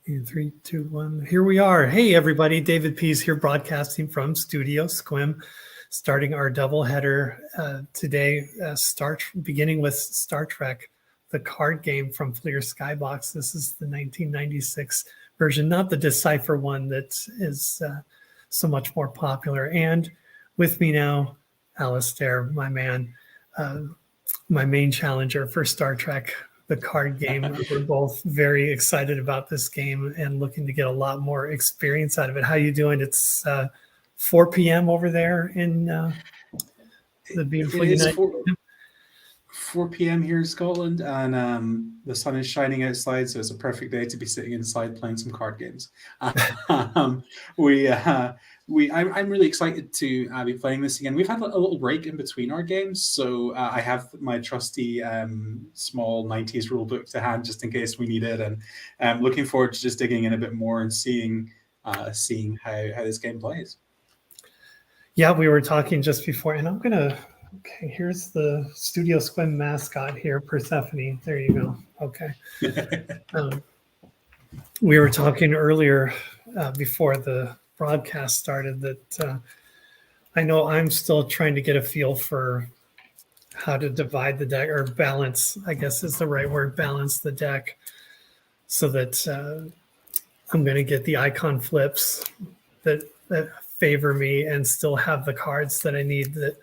In 3, 2, 1. Here we are. Hey, everybody. David Pease here, broadcasting from Studio Sequim, starting our doubleheader today, beginning with Star Trek, the card game from Fleer Skybox. This is the 1996 version, not the Decipher one that is so much more popular. And with me now, Alastair, my man, my main challenger for Star Trek, the card game. We're both very excited about this game and looking to get a lot more experience out of it. How you doing? It's 4 p.m. over there in the beautiful United Kingdom. 4 p.m. here in Scotland, and the sun is shining outside, so it's a perfect day to be sitting inside playing some card games. I'm really excited to be playing this again. We've had a little break in between our games, so I have my trusty small 90s rule book to hand just in case we need it, and I'm looking forward to just digging in a bit more and seeing how this game plays. Yeah, we were talking just before, and okay, here's the Studio Sequim mascot here, Persephone. There you go. Okay. We were talking earlier before the broadcast started that I know I'm still trying to get a feel for how to divide the deck, or balance, I guess is the right word, balance the deck, so that I'm going to get the icon flips that favor me and still have the cards that I need that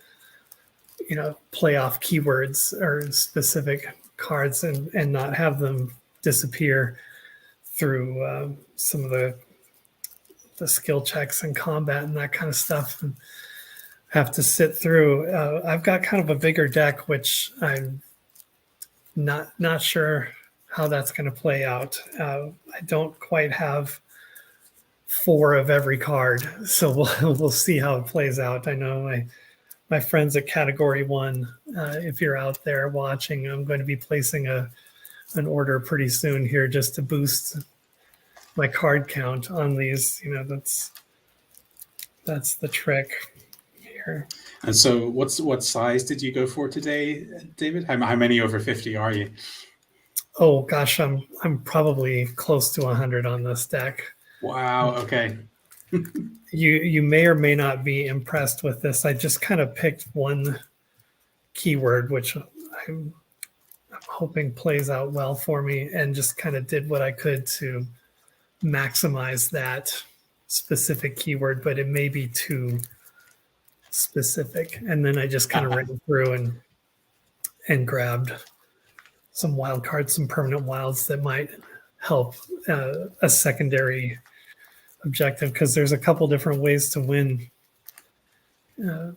play off keywords or specific cards and not have them disappear through some of the skill checks and combat and that kind of stuff, and have to sit through. I've got kind of a bigger deck, which I'm not sure how that's going to play out. I don't quite have 4 of every card, so we'll see how it plays out. I know my friends at Category 1, if you're out there watching, I'm going to be placing an order pretty soon here just to boost my card count on these. That's the trick here. And so what size did you go for today, David? How many over 50 are you? Oh gosh, I'm probably close to 100 on this deck. Wow, okay. You may or may not be impressed with this. I just kind of picked one keyword, which I'm hoping plays out well for me, and just kind of did what I could to maximize that specific keyword, but it may be too specific. And then I just kind of ran through and grabbed some wild cards, some permanent wilds that might help a secondary objective, because there's a couple different ways to win. Two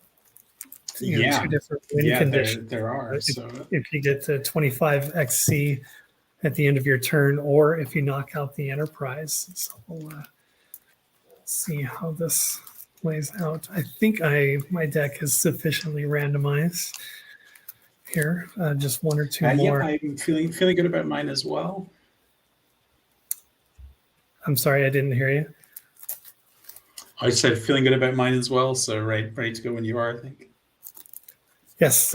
different win conditions. There are. If you get to 25 XC at the end of your turn, or if you knock out the Enterprise. So we'll see how this plays out. I think my deck is sufficiently randomized here. Just 1 or 2 more. Yeah, I'm feeling good about mine as well. I'm sorry, I didn't hear you. I said feeling good about mine as well, so ready to go when you are, I think. Yes,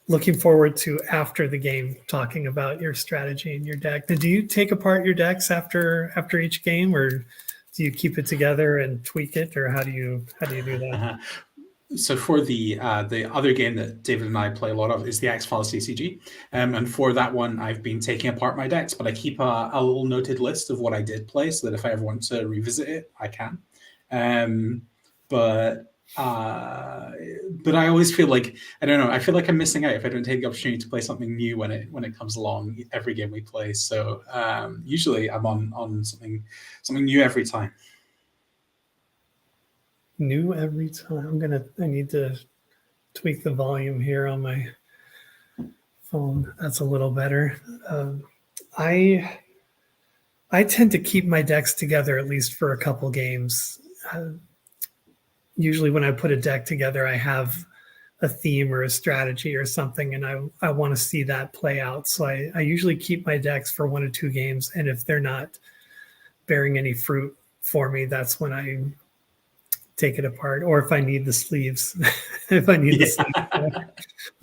looking forward to after the game talking about your strategy and your deck. Do you take apart your decks after each game, or do you keep it together and tweak it, or how do you do that? So for the other game that David and I play a lot of is the X-Files CCG, and for that one I've been taking apart my decks, but I keep a little noted list of what I did play, so that if I ever want to revisit it, I can. But I always feel like, I don't know, I feel like I'm missing out if I don't take the opportunity to play something new when it comes along every game we play. So usually I'm on something new every time. New every time. I need to tweak the volume here on my phone. That's a little better. I tend to keep my decks together at least for a couple games. Usually when I put a deck together, I have a theme or a strategy or something, and I want to see that play out. So I usually keep my decks for 1 or 2 games, and if they're not bearing any fruit for me, that's when I take it apart, or if I need the sleeves, the sleeves.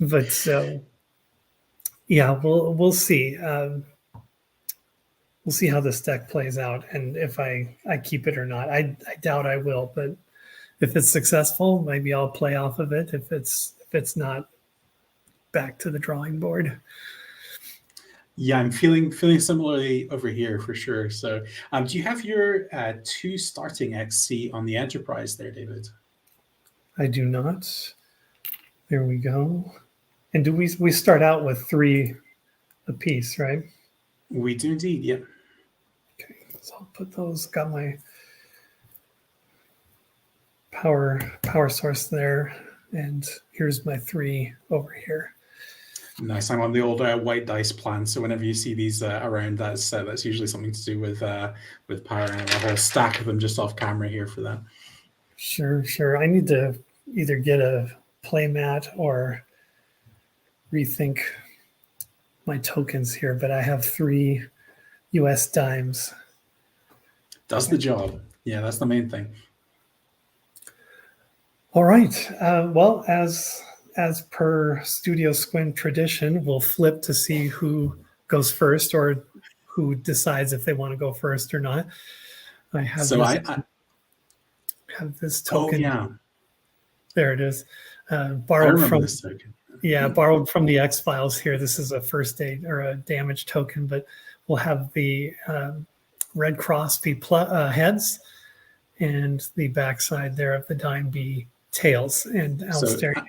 But we'll see. we'll see how this deck plays out and if I keep it or not. I doubt I will, but if it's successful, maybe I'll play off of it. If it's not, back to the drawing board. Yeah, I'm feeling similarly over here for sure. So, do you have your 2 starting XC on the Enterprise there, David? I do not. There we go. And do we start out with 3 apiece, right? We do indeed, yeah. Okay, so I'll put those. Got my power source there, and here's my 3 over here. Nice. I'm on the old white dice plan, so whenever you see these around, that's usually something to do with power. And a whole stack of them just off camera here for that. Sure. I need to either get a playmat or rethink my tokens here, but I have 3 US dimes. Does the job. Yeah, that's the main thing. All right. Well, as per Studio Sequim tradition, we'll flip to see who goes first or who decides if they want to go first or not. I have this token. Oh, yeah. There it is. Borrowed from this token. Borrowed from the X-Files here. This is a first aid or a damage token, but we'll have the red cross be heads and the backside there of the dime be tails. And Alastair. So,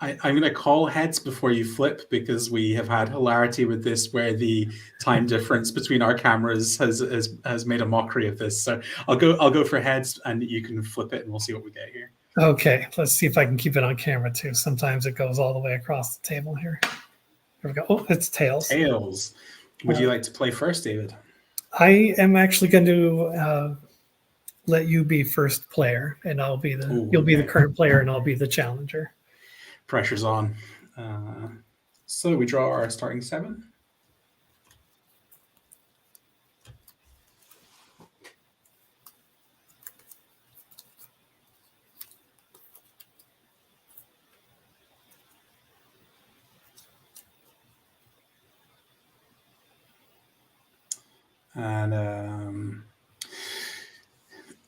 I'm going to call heads before you flip because we have had hilarity with this where the time difference between our cameras has made a mockery of this. So I'll go for heads and you can flip it and we'll see what we get here. Okay, let's see if I can keep it on camera too. Sometimes it goes all the way across the table here. There we go. Oh, it's tails. Tails. Would you like to play first, David? I am actually going to let you be first player, and you'll be the current player, and I'll be the challenger. Pressure's on. So we draw our starting 7. And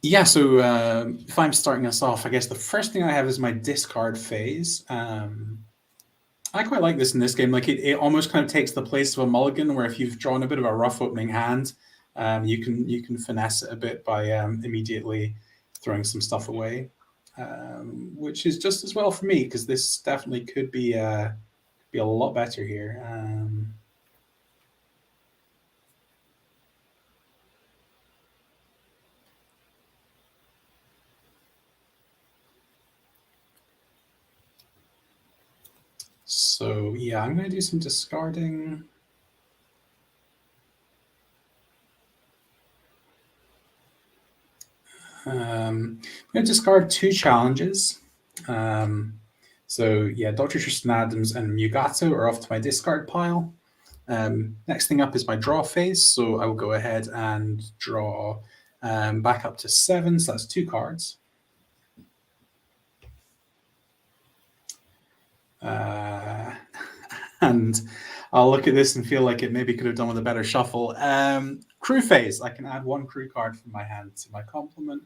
yeah, so if I'm starting us off, I guess the first thing I have is my discard phase. I quite like this in this game. Like it almost kind of takes the place of a mulligan, where if you've drawn a bit of a rough opening hand, you can finesse it a bit by immediately throwing some stuff away, which is just as well for me because this definitely could be a lot better here. So yeah, I'm going to do some discarding. I'm going to discard 2 challenges. So yeah, Dr. Tristan Adams and Mugato are off to my discard pile. Next thing up is my draw phase. So I will go ahead and draw back up to 7. So that's 2 cards. And I'll look at this and feel like it maybe could have done with a better shuffle. Crew phase. I can add 1 crew card from my hand to my complement.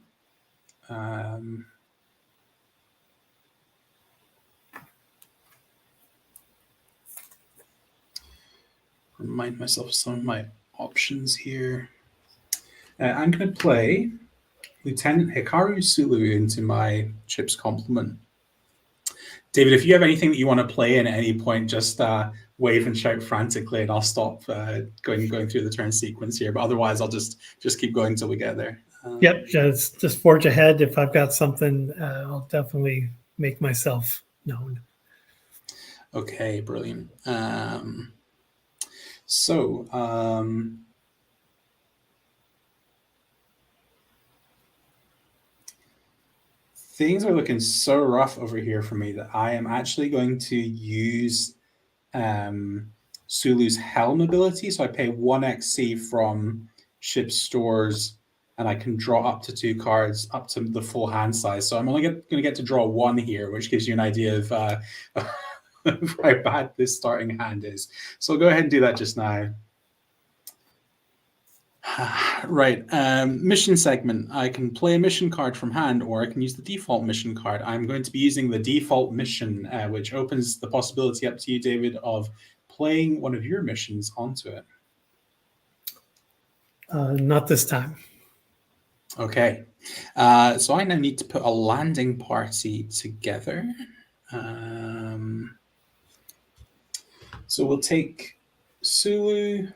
Remind myself of some of my options here. I'm going to play Lieutenant Hikaru Sulu into my ship's complement. David, if you have anything that you want to play in at any point, just wave and shout frantically, and I'll stop going through the turn sequence here. But otherwise, I'll just keep going until we get there. Yep, just forge ahead. If I've got something, I'll definitely make myself known. Okay, brilliant. Things are looking so rough over here for me that I am actually going to use Sulu's Helm ability. So I pay 1 XC from ship stores, and I can draw up to 2 cards up to the full hand size. So I'm only going to get to draw 1 here, which gives you an idea of how bad this starting hand is. So I'll go ahead and do that just now. Right. Mission segment. I can play a mission card from hand, or I can use the default mission card. I'm going to be using the default mission, which opens the possibility up to you, David, of playing one of your missions onto it. Not this time. Okay. So I now need to put a landing party together. So we'll take Sulu.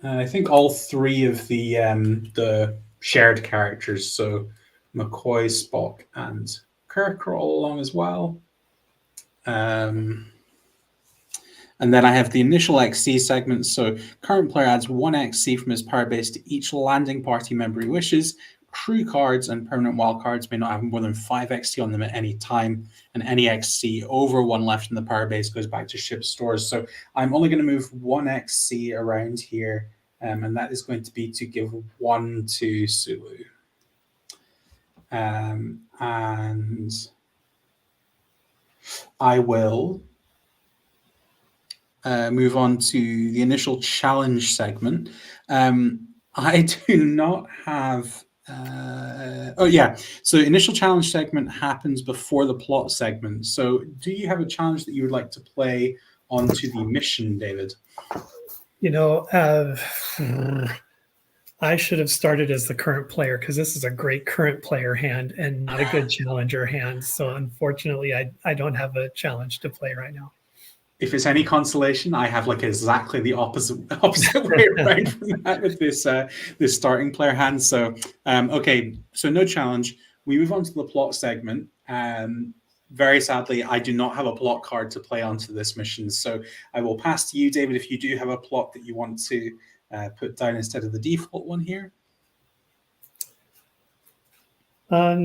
I think all three of the shared characters, so McCoy, Spock, and Kirk are all along as well. And then I have the initial XC segment. So current player adds 1 XC from his power base to each landing party member he wishes. Crew cards and permanent wildcards may not have more than 5 XC on them at any time, and any XC over 1 left in the power base goes back to ship stores. So I'm only going to move 1 XC around here, and that is going to be to give 1 to Sulu. And I will move on to the initial challenge segment. I do not have... So initial challenge segment happens before the plot segment. So do you have a challenge that you would like to play onto the mission, David? I should have started as the current player, because this is a great current player hand and not a good challenger hand. So unfortunately, I don't have a challenge to play right now. If it's any consolation, I have like exactly the opposite way around from that with this starting player hand. So okay, so no challenge. We move on to the plot segment. Very sadly, I do not have a plot card to play onto this mission, so I will pass to you, David, if you do have a plot that you want to put down instead of the default one here. Not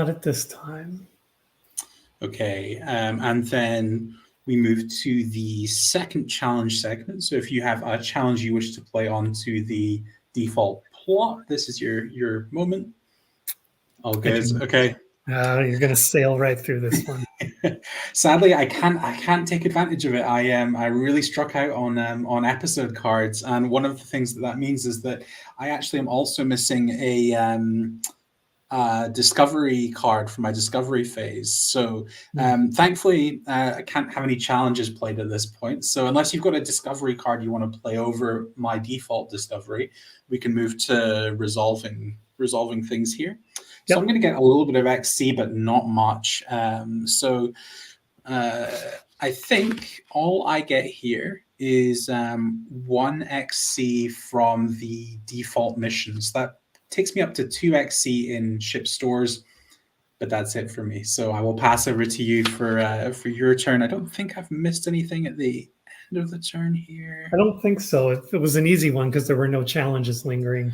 at this time. Okay, and then we move to the second challenge segment. So if you have a challenge you wish to play onto the default plot, this is your moment. All good. Okay. You're going to sail right through this one. Sadly, I can't take advantage of it. I really struck out on episode cards, and one of the things that means is that I actually am also missing a discovery card for my discovery phase. So thankfully, I can't have any challenges played at this point. So unless you've got a discovery card you want to play over my default discovery, we can move to resolving things here. So I'm going to get a little bit of XC, but not much. So I think all I get here is 1 XC from the default missions. That takes me up to 2 XC in ship stores, but that's it for me. So I will pass over to you for your turn. I don't think I've missed anything at the end of the turn here. I don't think so. It was an easy one because there were no challenges lingering.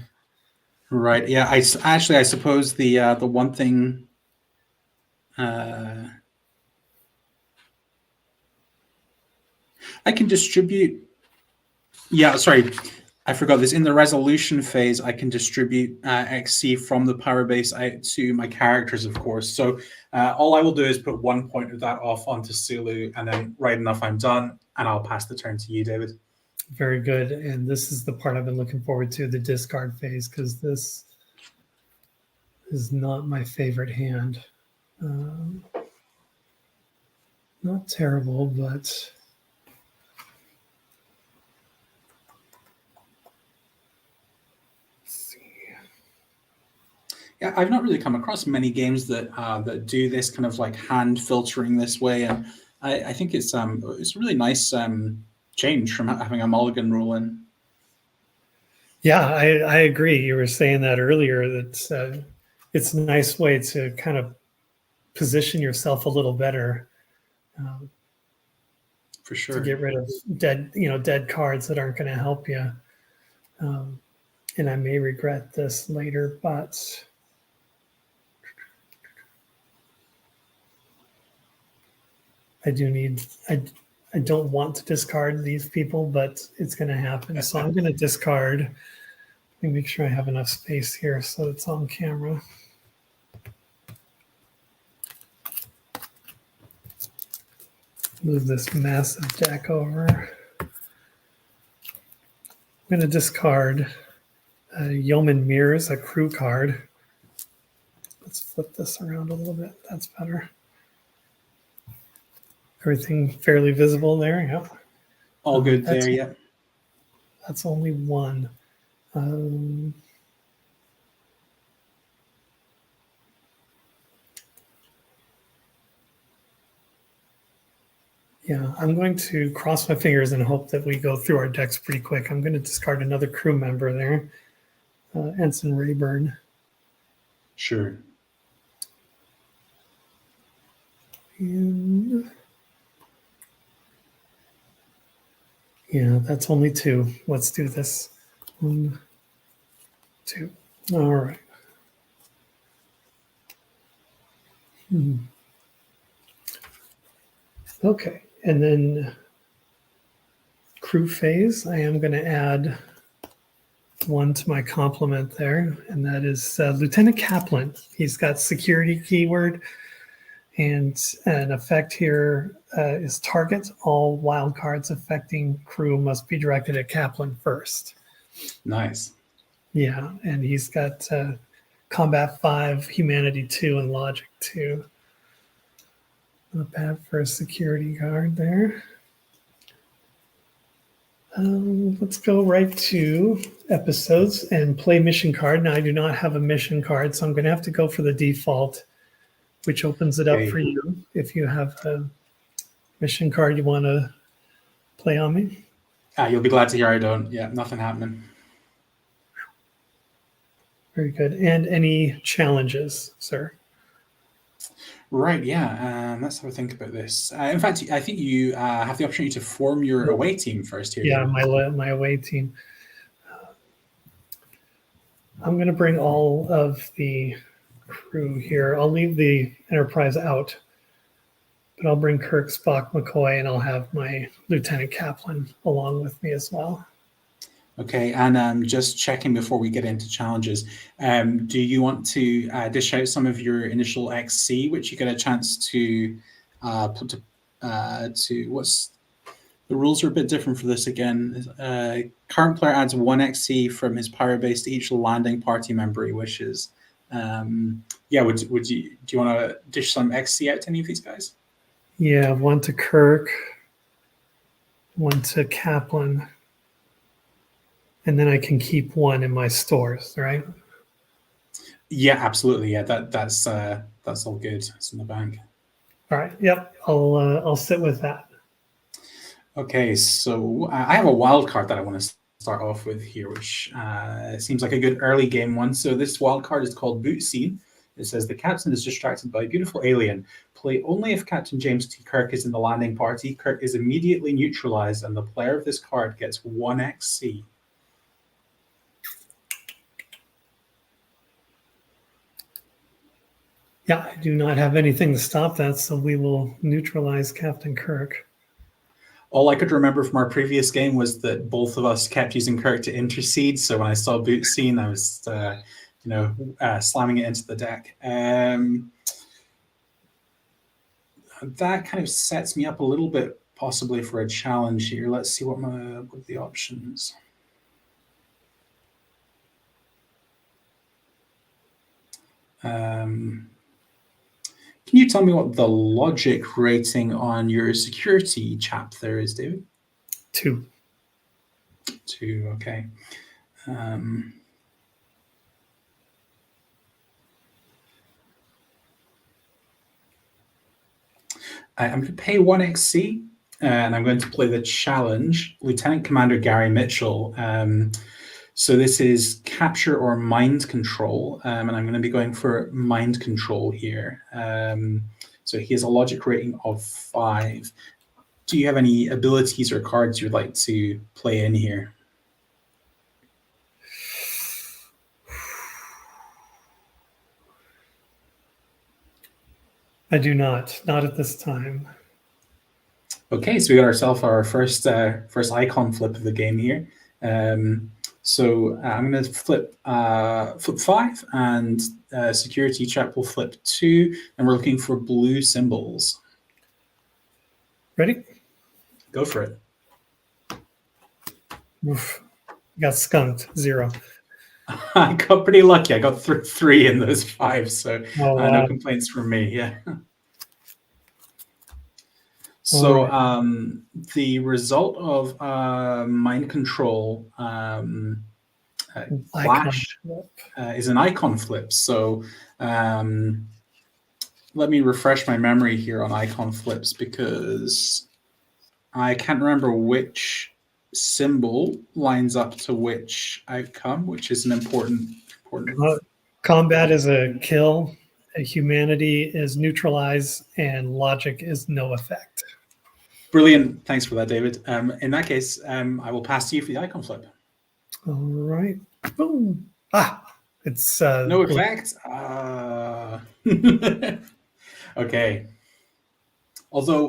Right. Yeah. I suppose the one thing. I can distribute. Yeah. Sorry. I forgot this. In the resolution phase, I can distribute XC from the power base out to my characters, of course. So all I will do is put 1 point of that off onto Sulu, and then right enough, I'm done, and I'll pass the turn to you, David. Very good. And this is the part I've been looking forward to, the discard phase, because this is not my favorite hand. Not terrible, but... Yeah, I've not really come across many games that that do this kind of like hand filtering this way, and I think it's a really nice change from having a mulligan rule in. Yeah, I agree. You were saying that earlier, that it's a nice way to kind of position yourself a little better. For sure. To get rid of dead cards that aren't going to help you. And I may regret this later, but I don't want to discard these people, but it's going to happen. So I'm going to discard. Let me make sure I have enough space here so it's on camera. move this massive deck over. I'm going to discard Yeoman Mirrors, a crew card. Let's flip this around a little bit. That's better. Everything fairly visible there. Yeah. All good there, yeah. That's only one. Yeah, I'm going to cross my fingers and hope that we go through our decks pretty quick. I'm going to discard another crew member there, Ensign Rayburn. Sure. And yeah, that's only two. Let's do this. 1, 2. All right. Okay, and then crew phase, I am going to add one to my complement there, and that is Lieutenant Kaplan. He's got security keyword, and an effect here is target. All wildcards affecting crew must be directed at Kaplan first. Nice. Yeah, and he's got Combat 5, Humanity 2, and Logic 2. Not bad for a security guard there. Let's go right to episodes and play mission card. Now, I do not have a mission card, so I'm going to have to go for the default, which opens it up for you if you have a mission card you want to play on me. You'll be glad to hear I don't. Yeah, nothing happening. Very good. And any challenges, sir? Right, yeah. Let's have a think about this. In fact, I think you have the opportunity to form your away team first here. Yeah, my away team. I'm going to bring all of the crew here. I'll leave the Enterprise out, but I'll bring Kirk, Spock, McCoy, and I'll have my Lieutenant Kaplan along with me as well. Okay, and just checking before we get into challenges, do you want to dish out some of your initial XC, which you get a chance to put to what's the rules are a bit different for this again. Current player adds 1 XC from his power base to each landing party member he wishes. Yeah, would you do you want to dish some XC out to any of these guys? Yeah, 1 to Kirk, 1 to Kaplan. And then I can keep 1 in my stores, right? Yeah, absolutely. Yeah, that's all good. It's in the bank. All right. Yep. I'll sit with that. Okay, so I have a wild card that I want to start off with here, which seems like a good early game one. So this wild card is called Boot Scene. It says the captain is distracted by a beautiful alien. Play only if Captain James T. Kirk is in the landing party. Kirk is immediately neutralized, and the player of this card gets 1 XC. Yeah, I do not have anything to stop that, so we will neutralize Captain Kirk. All I could remember from our previous game was that both of us kept using Kirk to intercede. So when I saw Boot Scene, I was, slamming it into the deck. That kind of sets me up a little bit, possibly for a challenge here. Let's see what are the options. Can you tell me what the logic rating on your security chap there is, David? 2. 2, okay. I'm going to pay 1 XC, and I'm going to play the challenge, Lieutenant Commander Gary Mitchell. So this is capture or mind control, and I'm going to be going for mind control here. So he has a logic rating of 5. Do you have any abilities or cards you'd like to play in here? I do not at this time. Okay, so we got ourselves our first icon flip of the game here. So I'm going to flip 5, and security chap will flip 2, and we're looking for blue symbols. Ready? Go for it. Oof. Got skunked. 0. I got pretty lucky. I got 3 in those 5, so Oh, no wow. complaints from me. Yeah. All So right. the result of mind control Icon. clash is an icon flip. So let me refresh my memory here on icon flips because I can't remember which symbol lines up to which outcome, which is an important. Combat is a kill. Humanity is neutralize, and logic is no effect. Brilliant. Thanks for that, David. In that case, I will pass to you for the icon flip. All right. Boom. It's No effect. Okay. Although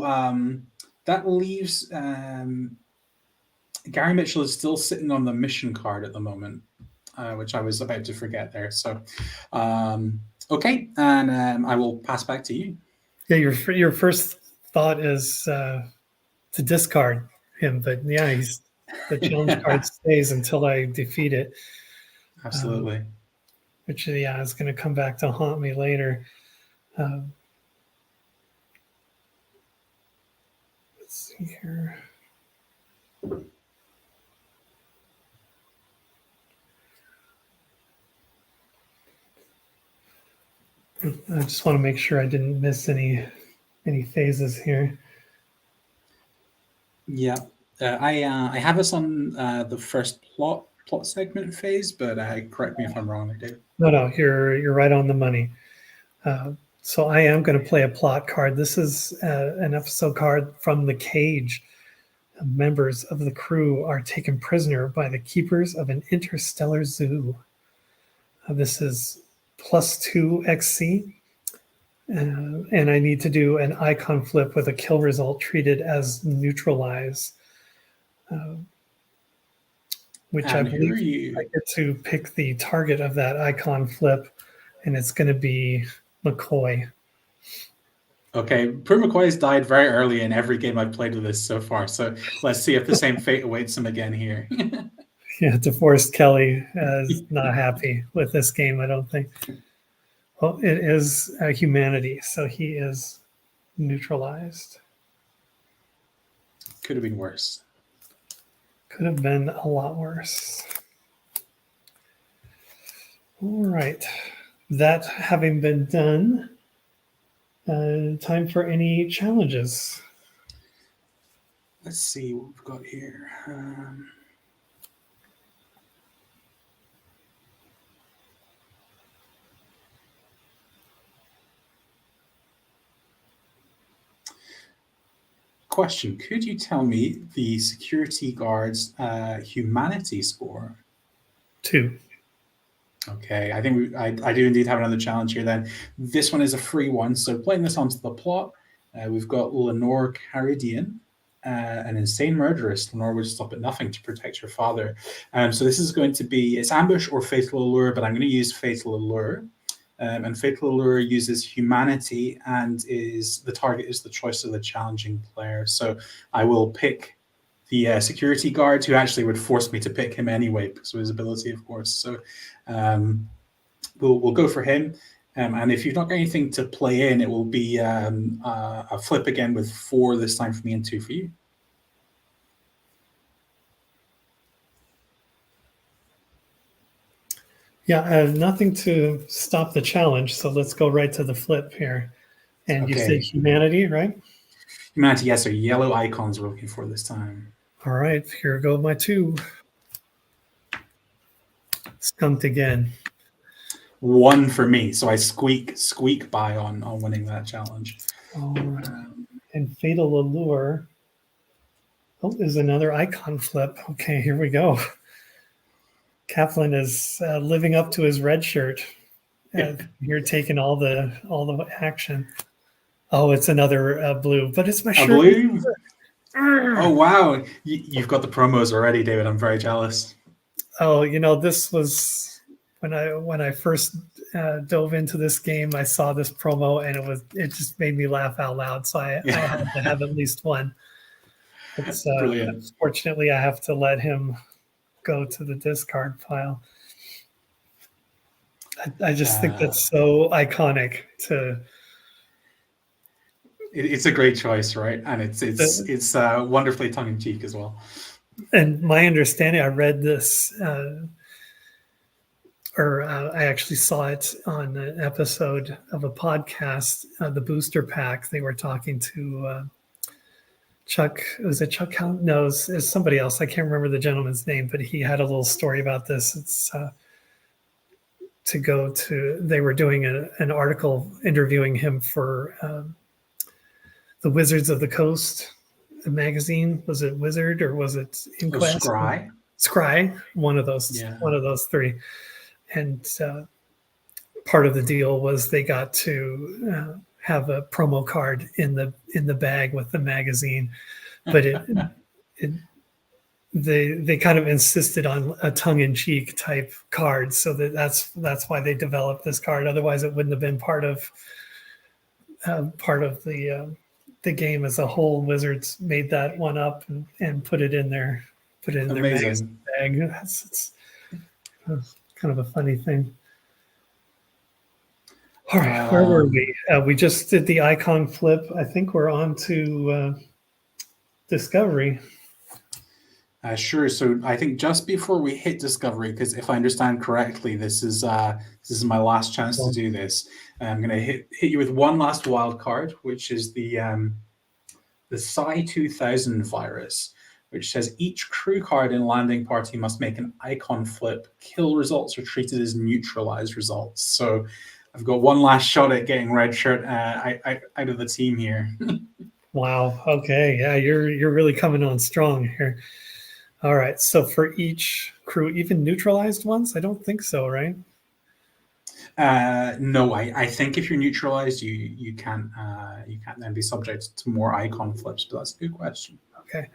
that leaves Gary Mitchell is still sitting on the mission card at the moment, which I was about to forget there. So, okay, and I will pass back to you. Yeah, your first thought is to discard him, but yeah, he's the challenge card stays until I defeat it. Absolutely. Which yeah is going to come back to haunt me later. Let's see here. I just want to make sure I didn't miss any phases here. Yeah, I have us on the first plot segment phase, but correct me if I'm wrong, Dave. No, you're right on the money. So I am going to play a plot card. This is an episode card from The Cage. Members of the crew are taken prisoner by the keepers of an interstellar zoo. This is +2 XC. And I need to do an icon flip with a kill result treated as neutralize. Which And I believe I get to pick the target of that icon flip, and it's going to be McCoy. Okay, Prue McCoy's died very early in every game I've played with this so far, so let's see if the same fate awaits him again here. Yeah, DeForest Kelly is not happy with this game, I don't think. Well, it is humanity, so he is neutralized. Could have been worse. Could have been a lot worse. All right. That having been done, time for any challenges. Let's see what we've got here. Question: could you tell me the security guard's humanity score? 2. Okay, I think I do indeed have another challenge here then. This one is a free one, so playing this onto the plot, we've got Lenore Caridian, an insane murderess. Lenore would stop at nothing to protect her father. So this is going to be, it's ambush or fatal allure, but I'm going to use fatal allure. And fatal allure uses humanity and the target is the choice of the challenging player. So I will pick the security guard, who actually would force me to pick him anyway because of his ability, of course. So we'll go for him. And if you've not got anything to play in, it will be a flip again with 4 this time for me and 2 for you. Yeah, I have nothing to stop the challenge, so let's go right to the flip here. And you say humanity, right? Humanity, yes, so yellow icons we're looking for this time. All right, here go my 2. Skunked again. 1 for me, so I squeak by on winning that challenge. All right. And fatal allure. Oh, there's another icon flip. Okay, here we go. Kaplan is living up to his red shirt. You're taking all the action. Oh, it's another blue, but it's my shirt. Blue? Oh wow, you've got the promos already, David. I'm very jealous. Oh, this was when I first dove into this game, I saw this promo, and it just made me laugh out loud. So I had to have at least one. It's Brilliant. Fortunately, I have to let him go to the discard pile. I just think that's so iconic to. It's a great choice, right? And it's wonderfully tongue in cheek as well. And my understanding, I read this, I actually saw it on an episode of a podcast, the Booster Pack. They were talking to Chuck. Was it Chuck? No, it's somebody else. I can't remember the gentleman's name, but he had a little story about this. It's they were doing an article interviewing him for the Wizards of the Coast magazine. Was it Wizard or was it Inquest? Scry, one of those three. And part of the deal was they got to have a promo card in the bag with the magazine, but they kind of insisted on a tongue-in-cheek type card, so that's why they developed this card. Otherwise, it wouldn't have been part of the game as a whole. Wizards made that one up and put it in their magazine bag. It's kind of a funny thing. All right, where were we? We just did the icon flip. I think we're on to Discovery. Sure. So I think just before we hit Discovery, because if I understand correctly, this is my last chance to do this. I'm going to hit you with one last wild card, which is the Psi 2000 virus, which says each crew card in landing party must make an icon flip. Kill results are treated as neutralized results. So I've got one last shot at getting red shirt out of the team here. Wow. Okay. Yeah, you're really coming on strong here. All right. So for each crew, even neutralized ones? I don't think so, right? No, I think if you're neutralized, you can't then be subject to more icon flips. But that's a good question. Okay.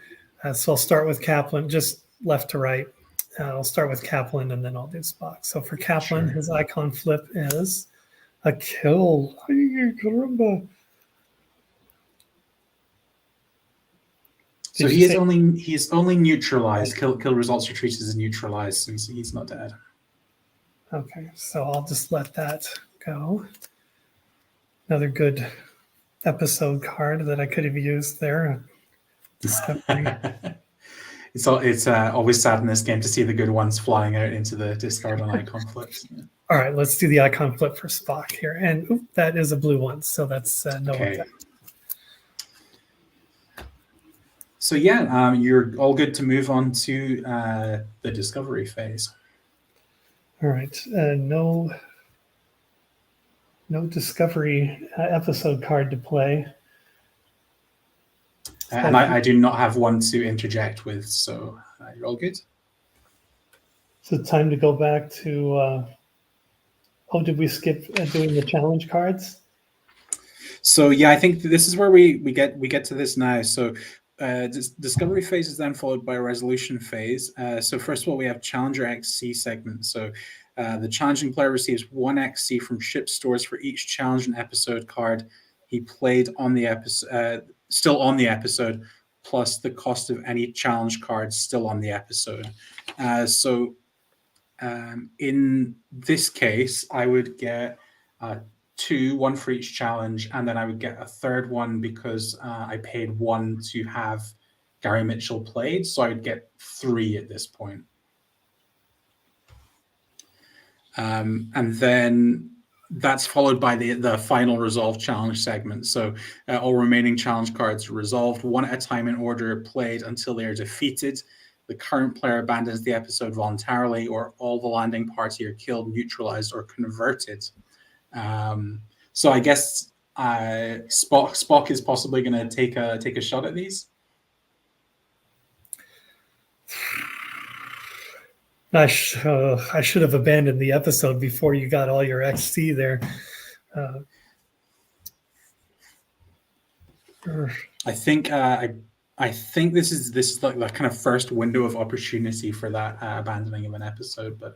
So I'll start with Kaplan, just left to right. I'll start with Kaplan and then I'll do Spock. So for Kaplan, His icon flip is a kill. So he is only neutralized. Kill results are treated as neutralized, so he's not dead. Okay, so I'll just let that go. Another good episode card that I could have used there. Discovery. It's always sad in this game to see the good ones flying out into the discard on icon flips. Yeah. All right, let's do the icon flip for Spock here. And that is a blue one, so that's no effect. So yeah, you're all good to move on to the Discovery phase. All right, no Discovery episode card to play. And I do not have one to interject with, so you're all good. So time to go back to. Did we skip doing the challenge cards? So yeah, I think this is where we get to this now. So Discovery phase is then followed by a resolution phase. So first of all, we have Challenger XC segment. So the challenging player receives 1 XC from ship stores for each challenging episode card he played on the episode, still on the episode, plus the cost of any challenge cards still on the episode. In this case, I would get 2, 1 for each challenge, and then I would get a third one because I paid 1 to have Gary Mitchell played, so I would get 3 at this point. And then that's followed by the final resolve challenge segment. So all remaining challenge cards are resolved 1 at a time in order, played until they are defeated. The current player abandons the episode voluntarily, or all the landing party are killed, neutralized, or converted. So I guess Spock is possibly going to take a shot at these. I should have abandoned the episode before you got all your XC there. I think this is like the kind of first window of opportunity for that abandoning of an episode, but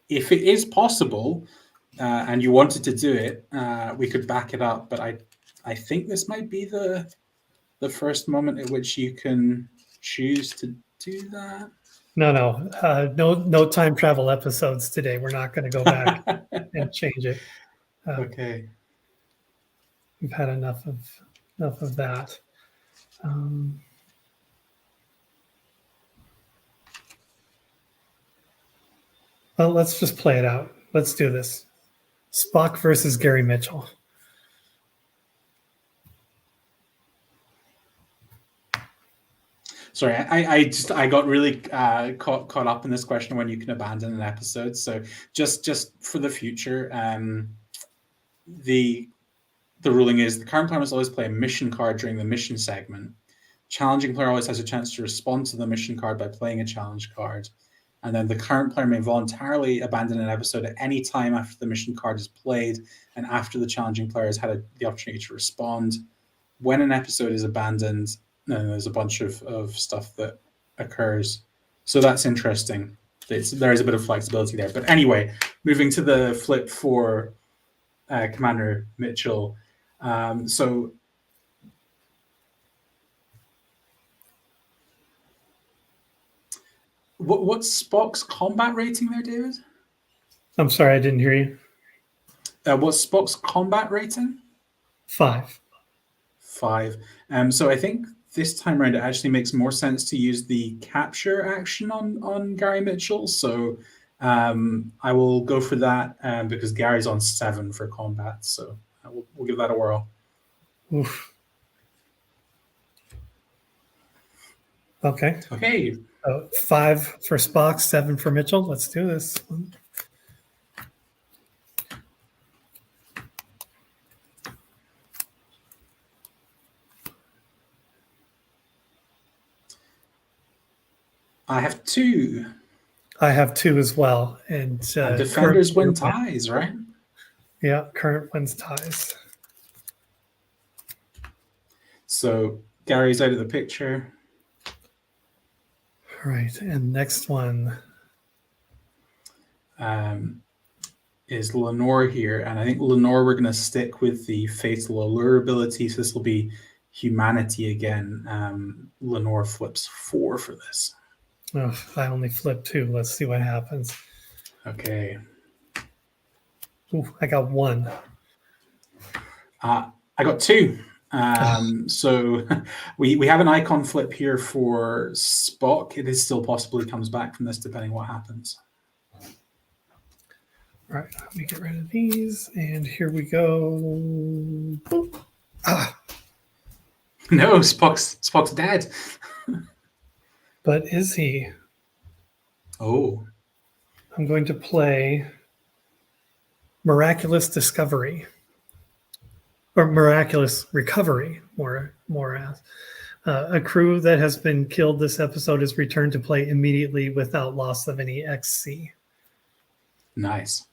if it is possible and you wanted to do it, we could back it up. But I think this might be the first moment at which you can choose to do that. No time travel episodes today. We're not going to go back and change it. Okay. We've had enough of that. Well, let's just play it out. Let's do this. Spock versus Gary Mitchell. Sorry, I got really caught up in this question when you can abandon an episode. So just for the future, the ruling is the current player must always play a mission card during the mission segment. Challenging player always has a chance to respond to the mission card by playing a challenge card. And then the current player may voluntarily abandon an episode at any time after the mission card is played and after the challenging player has had the opportunity to respond. When an episode is abandoned, there's a bunch of stuff that occurs. So that's interesting. There is a bit of flexibility there. But anyway, moving to the flip for Commander Mitchell. So what's Spock's combat rating there, David? I'm sorry, I didn't hear you. What's Spock's combat rating? 5. 5. So I think this time around it actually makes more sense to use the capture action on Gary Mitchell. So I will go for that because Gary's on 7 for combat. So we'll give that a whirl. Oof. Okay. 5 for Spock, 7 for Mitchell. Let's do this. I have 2. I have 2 as well. And defenders win ties, right? Yeah, current wins ties. So Gary's out of the picture. All right, and next one is Lenore here. And I think Lenore, we're going to stick with the Fatal Allure ability. So this will be humanity again. Lenore flips 4 for this. Oh, I only flipped 2. Let's see what happens. Okay. Ooh, I got 1. I got 2. So we have an icon flip here for Spock. It is still possible he comes back from this, depending what happens. All right, let me get rid of these, and here we go. Boop. No, Spock's dead. But is he? Oh. I'm going to play Miraculous Discovery. Or Miraculous Recovery, more as. A crew that has been killed this episode is returned to play immediately without loss of any XC. Nice.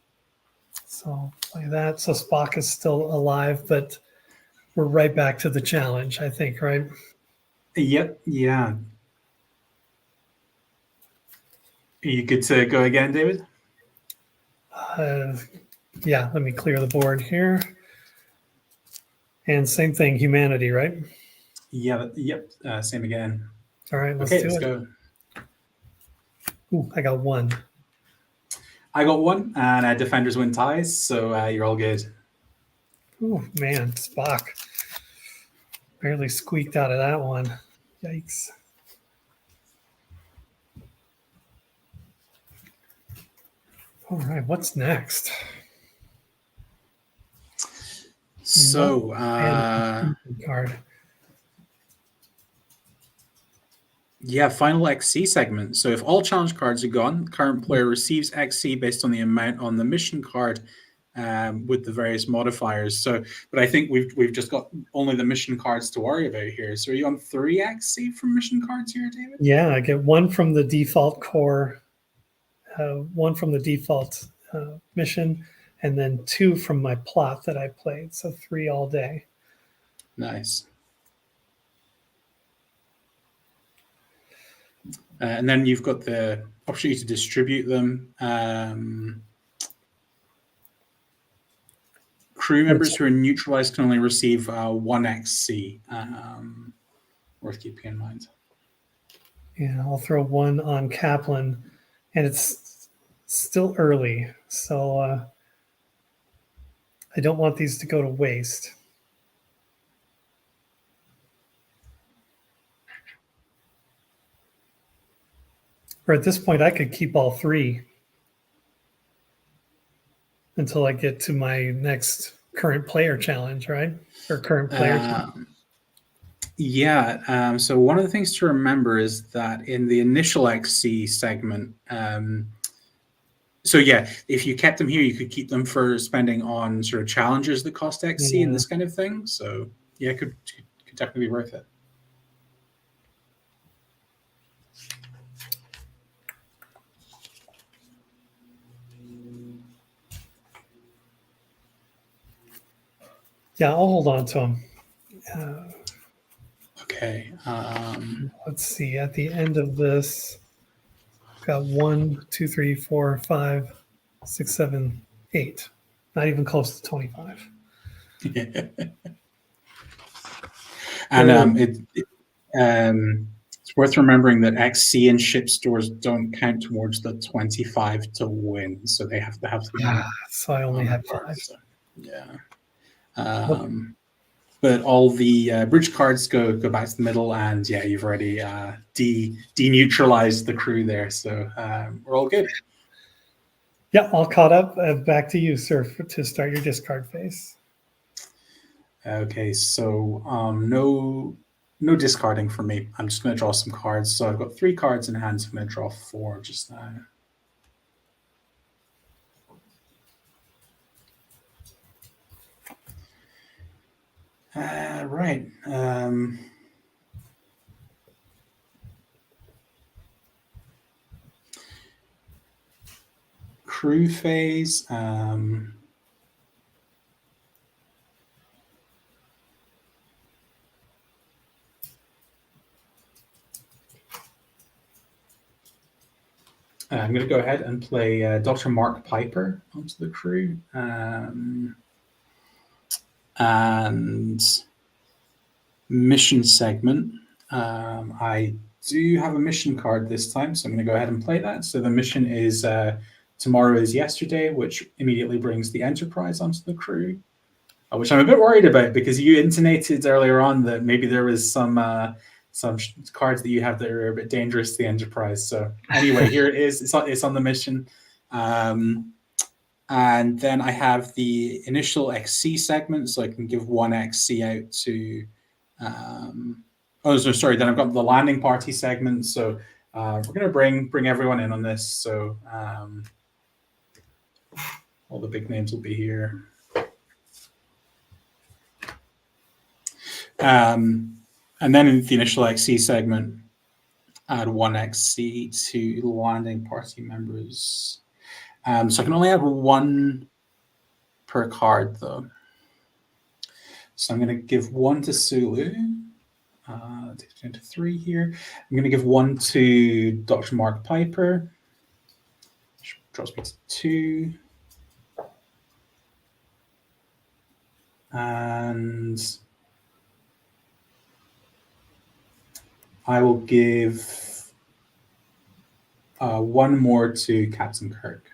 So play that. So Spock is still alive, but we're right back to the challenge, I think, right? Yep. Yeah. Are you good to go again, David? Yeah, let me clear the board here. And same thing, humanity, right? Yeah. Yep. Same again. All right, let's let's do it. Go. Ooh, I got 1. I got 1, and defenders win ties, so you're all good. Oh man, Spock barely squeaked out of that one. Yikes. All right, what's next? So, card. Yeah, final XC segment. So if all challenge cards are gone, current player receives XC based on the amount on the mission card with the various modifiers. So, but I think we've just got only the mission cards to worry about here. So are you on 3 XC from mission cards here, David? Yeah, I get 1 from the default core, 1 from the default mission, and then 2 from my plot that I played. So 3 all day. Nice. And then you've got the opportunity to distribute them. Crew members who are neutralized can only receive 1 XC. Worth keeping in mind. Yeah, I'll throw 1 on Kaplan, and it's still early, so I don't want these to go to waste. Or at this point, I could keep all 3 until I get to my next current player challenge, right? Or current player challenge. Yeah. So one of the things to remember is that in the initial XC segment, so yeah, if you kept them here, you could keep them for spending on sort of challenges that cost XC and this kind of thing. So yeah, it could definitely be worth it. Yeah, I'll hold on to them. Okay. Let's see. At the end of this, got 1, 2, 3, 4, 5, 6, 7, 8. Not even close to 25. And it's worth remembering that XC and ship stores don't count towards the 25 to win, so they have to have the so I only have 5. So, yeah. But all the bridge cards go back to the middle, and yeah, you've already deneutralized the crew there, so we're all good. Yeah, all caught up. Back to you, sir, to start your discard phase. Okay, so no discarding for me. I'm just going to draw some cards. So I've got 3 cards in hand, so I'm going to draw 4 just now. Right. Crew phase. I'm going to go ahead and play Dr. Mark Piper onto the crew. And mission segment. I do have a mission card this time, so I'm going to go ahead and play that. So the mission is Tomorrow is Yesterday, which immediately brings the Enterprise onto the crew, which I'm a bit worried about because you intonated earlier on that maybe there was some cards that you have that are a bit dangerous to the Enterprise. So anyway, here it is. It's on the mission. And then I have the initial XC segment, so I can give 1 XC out to... Then I've got the landing party segment. So we're going to bring everyone in on this. So all the big names will be here. And then in the initial XC segment, add 1 XC to the landing party members. So I can only add 1 per card, though. So I'm going to give 1 to Sulu. Take it into 3 here. I'm going to give 1 to Dr. Mark Piper. Which draws me to 2. And I will give 1 more to Captain Kirk.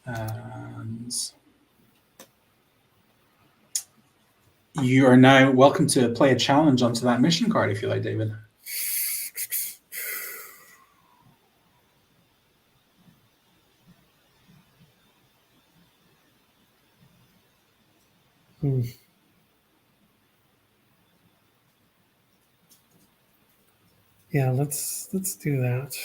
And you are now welcome to play a challenge onto that mission card if you like, David. Yeah, let's do that.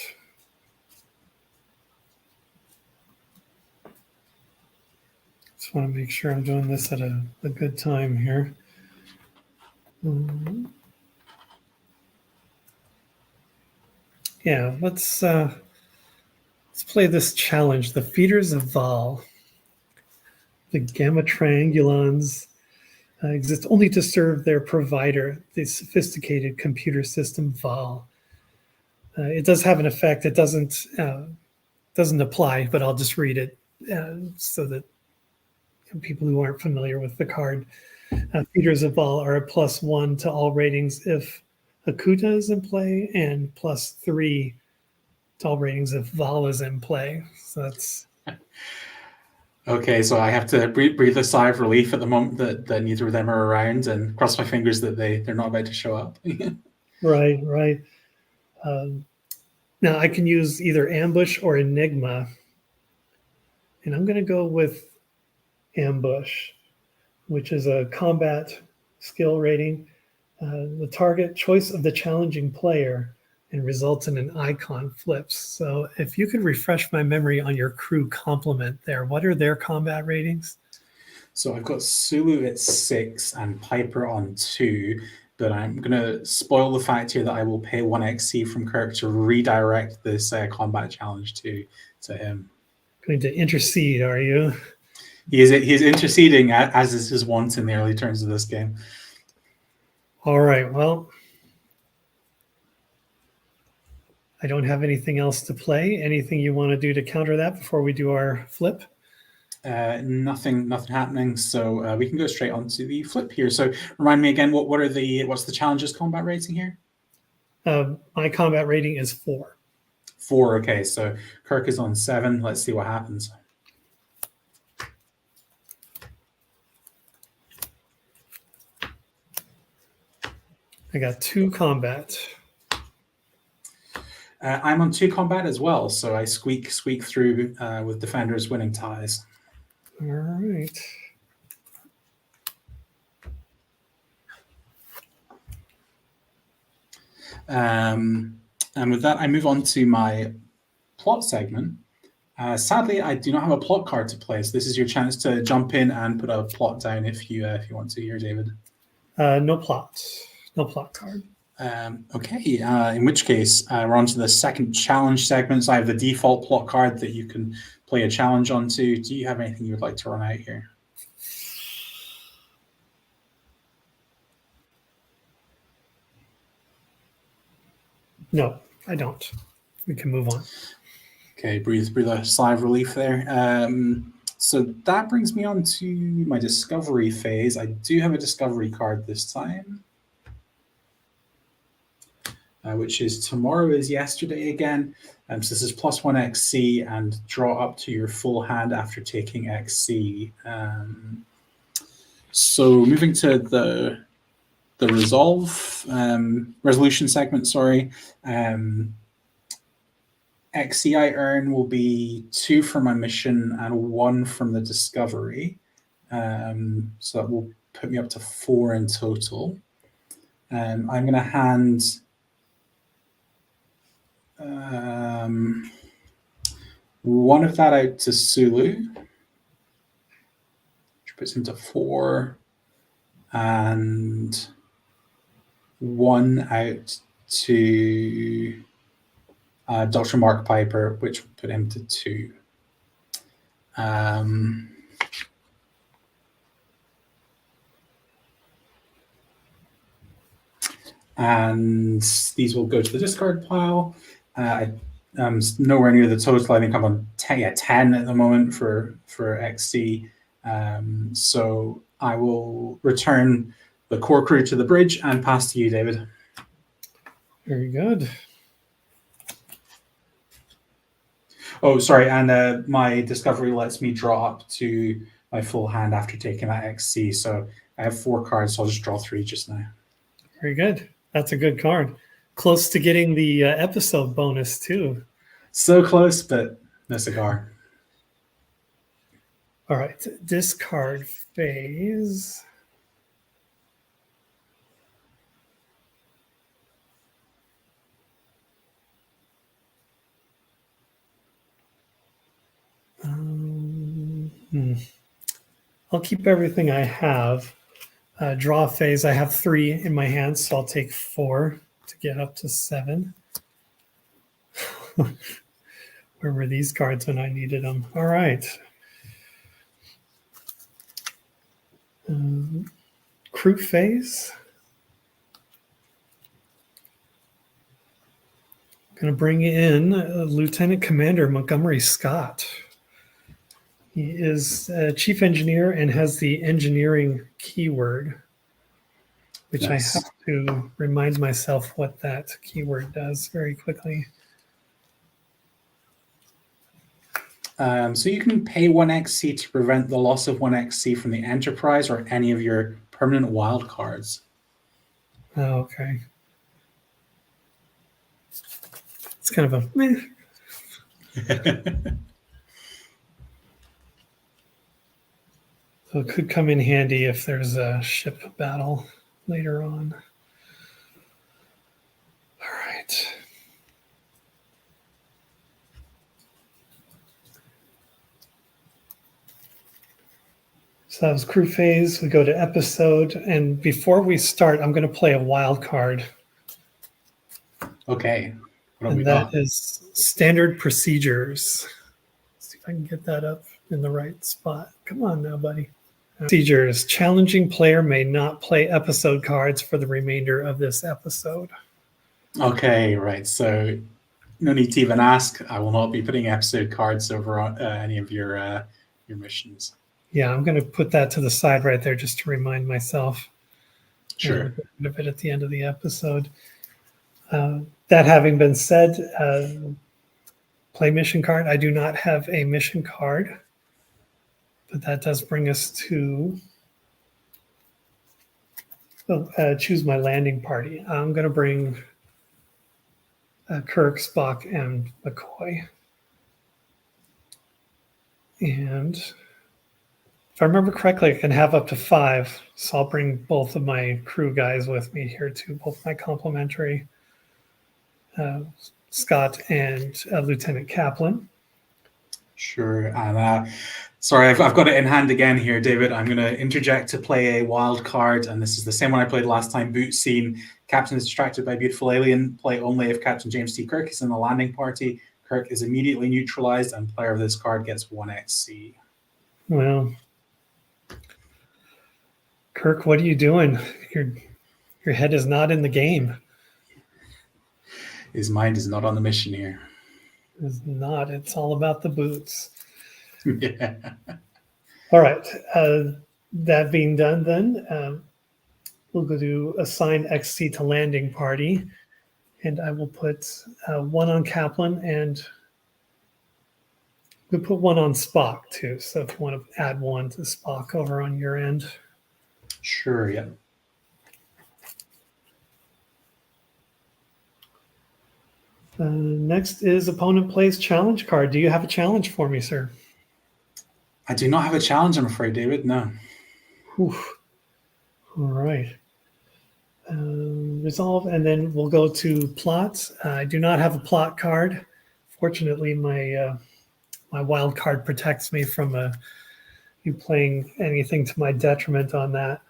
Just want to make sure I'm doing this at a good time here. Yeah, let's play this challenge. The feeders of Val, the Gamma Triangulons, exist only to serve their provider, the sophisticated computer system Val. It does have an effect. It doesn't apply, but I'll just read it so that people who aren't familiar with the card. Feeders of Val are a +1 to all ratings if Akuta is in play, and +3 to all ratings if Val is in play. So that's Okay, so I have to breathe a sigh of relief at the moment that neither of them are around, and cross my fingers that they're not about to show up. right, right. Now I can use either Ambush or Enigma, and I'm going to go with Ambush, which is a combat skill rating. The target choice of the challenging player and results in an icon flips. So if you could refresh my memory on your crew complement there, what are their combat ratings? So I've got Sulu at 6 and Piper on 2, but I'm going to spoil the fact here that I will pay 1 XC from Kirk to redirect this combat challenge to him. Going to intercede, are you? He is interceding, as is his wont in the early turns of this game. All right, well, I don't have anything else to play. Anything you want to do to counter that before we do our flip? Nothing happening. So we can go straight on to the flip here. So remind me again, what's the challenges combat rating here? My combat rating is 4. 4. Okay, so Kirk is on 7. Let's see what happens. I got 2 combat. I'm on 2 combat as well, so I squeak through with defenders winning ties. All right. And with that, I move on to my plot segment. Sadly, I do not have a plot card to play, so this is your chance to jump in and put a plot down if you want to here, David. No plot card. Okay, in which case, we're on to the second challenge segment. So I have the default plot card that you can play a challenge onto. Do you have anything you would like to run out here? No, I don't. We can move on. Okay, breathe a sigh of relief there. So that brings me on to my discovery phase. I do have a discovery card this time, which is tomorrow is yesterday again. So this is +1 XC and draw up to your full hand after taking XC. So moving to the resolution segment, sorry. XC I earn will be 2 from my mission and 1 from the discovery. So that will put me up to 4 in total. I'm going to hand one of that out to Sulu, which puts him to 4, and 1 out to Dr. Mark Piper, which would put him to 2. And these will go to the discard pile. I'm nowhere near the total. I think I'm on 10 at the moment for XC. So I will return the core crew to the bridge and pass to you, David. Very good. Oh, sorry, and my discovery lets me draw up to my full hand after taking that XC. So I have 4 cards, so I'll just draw 3 just now. Very good. That's a good card. Close to getting the episode bonus too. So close, but no cigar. All right, discard phase. I'll keep everything I have. Draw phase, I have 3 in my hand, so I'll take 4 to get up to 7. Where were these cards when I needed them? All right. Crew phase. going to bring in Lieutenant Commander Montgomery Scott. He is chief engineer and has the engineering keyword, which Nice. I have to remind myself what that keyword does very quickly. So you can pay 1xc to prevent the loss of 1xc from the Enterprise or any of your permanent wild cards. Oh, okay. It's kind of a meh. So it could come in handy if there's a ship battle later on. All right. So that was crew phase. We go to episode. And before we start, I'm going to play a wild card. Okay. What have we And that got? is standard procedures. Let's see if I can get that up in the right spot. Come on now, buddy. Procedures. Challenging player may not play episode cards for the remainder of this episode. Okay, right. So no need to even ask. I will not be putting episode cards over on any of your missions. Yeah, I'm going to put that to the side right there just to remind myself. Sure. And get rid of it at the end of the episode. That having been said, play mission card. I do not have a mission card, but that does bring us to choose my landing party. I'm going to bring Kirk, Spock, and McCoy. And if I remember correctly, I can have up to 5. So I'll bring both of my crew guys with me here too, both my complimentary Scott and Lieutenant Kaplan. Sure. And sorry, I've got it in hand again here, David. I'm going to interject to play a wild card, and this is the same one I played last time. Boot scene. Captain is distracted by beautiful alien. Play only if Captain James T. Kirk is in the landing party. Kirk is immediately neutralized, and player of this card gets 1xc. Well, Kirk, what are you doing? Your head is not in the game. His mind is not on the mission here. It's not. It's all about the boots. Yeah. All right. That being done, then we'll go to assign XC to landing party, and I will put 1 on Kaplan, and we'll put 1 on Spock too. So if you want to add 1 to Spock over on your end. Sure, yeah. Next is opponent plays challenge card. Do you have a challenge for me, sir? I do not have a challenge, I'm afraid, David. No. Whew. All right. Resolve, and then we'll go to plots. I do not have a plot card. Fortunately, my wild card protects me from you playing anything to my detriment on that.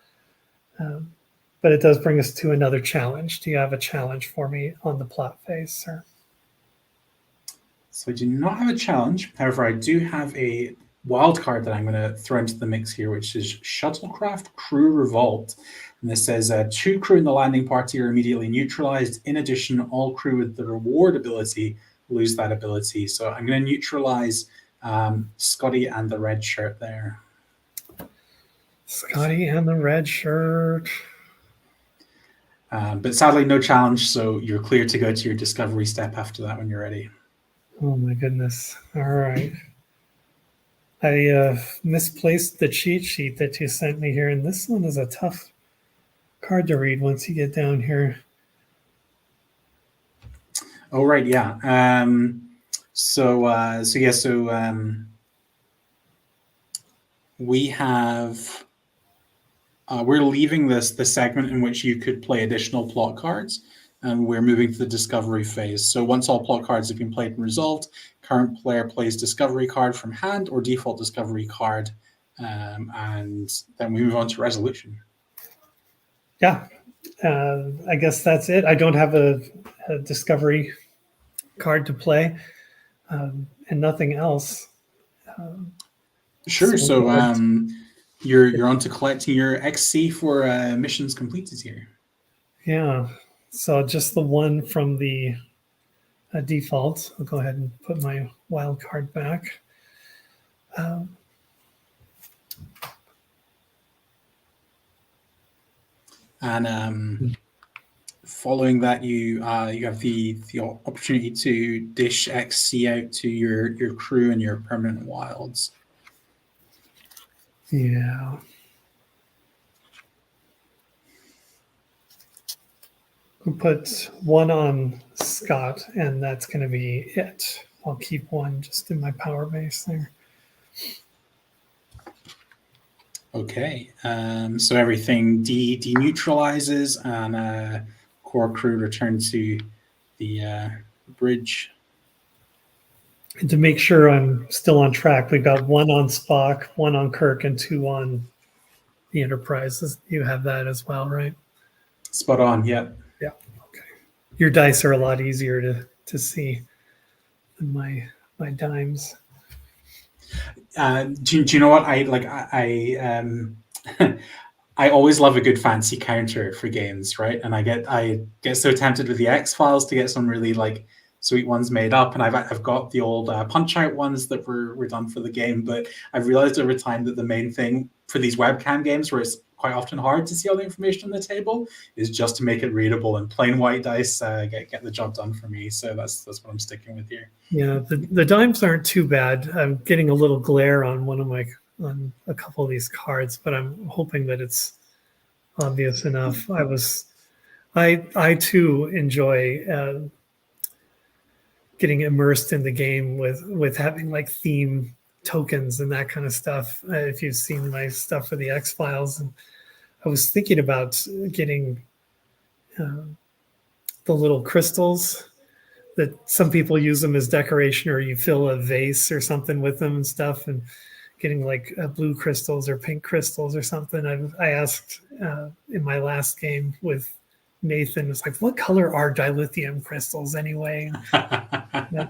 But it does bring us to another challenge. Do you have a challenge for me on the plot phase, sir? So I do not have a challenge. However, I do have a wild card that I'm going to throw into the mix here, which is Shuttlecraft Crew Revolt. And this says 2 crew in the landing party are immediately neutralized. In addition, all crew with the reward ability lose that ability. So I'm going to neutralize Scotty and the red shirt there. Scotty and the red shirt. But sadly, no challenge. So you're clear to go to your discovery step after that when you're ready. Oh my goodness. All right. I misplaced the cheat sheet that you sent me here, and this one is a tough card to read once you get down here. Oh, right, yeah. We have we're leaving the segment in which you could play additional plot cards, and we're moving to the discovery phase. So once all plot cards have been played and resolved, current player plays discovery card from hand or default discovery card, and then we move on to resolution. Yeah, I guess that's it. I don't have a discovery card to play, and nothing else. Sure. So you're on to collecting your XC for missions completed here. Yeah. So just the 1 from the default. I'll go ahead and put my wild card back. And following that, you have the opportunity to dish XC out to your crew and your permanent wilds. Yeah. We'll put one on Scott, and that's going to be it. I'll keep one just in my power base there. Okay, so everything deneutralizes, and core crew return to the bridge. And to make sure I'm still on track, we've got one on Spock, one on Kirk, and two on the Enterprise. You have that as well, right? Spot on. Yeah. Yeah. Okay. Your dice are a lot easier to see than my dimes. Do you know what I like? I always love a good fancy counter for games, right? And I get so tempted with the X-Files to get some really like sweet ones made up, and I've got the old punch out ones that were done for the game, but I've realized over time that the main thing for these webcam games, where it's quite often hard to see all the information on the table, is just to make it readable, and plain white dice get the job done for me. So that's what I'm sticking with here. Yeah, the dimes aren't too bad. I'm getting a little glare on on a couple of these cards, but I'm hoping that it's obvious enough. I too enjoy getting immersed in the game with having like theme tokens and that kind of stuff. If you've seen my stuff for the X-Files, and I was thinking about getting the little crystals that some people use them as decoration, or you fill a vase or something with them and stuff, and getting like blue crystals or pink crystals or something. I asked in my last game with Nathan, it's like, what color are dilithium crystals anyway? I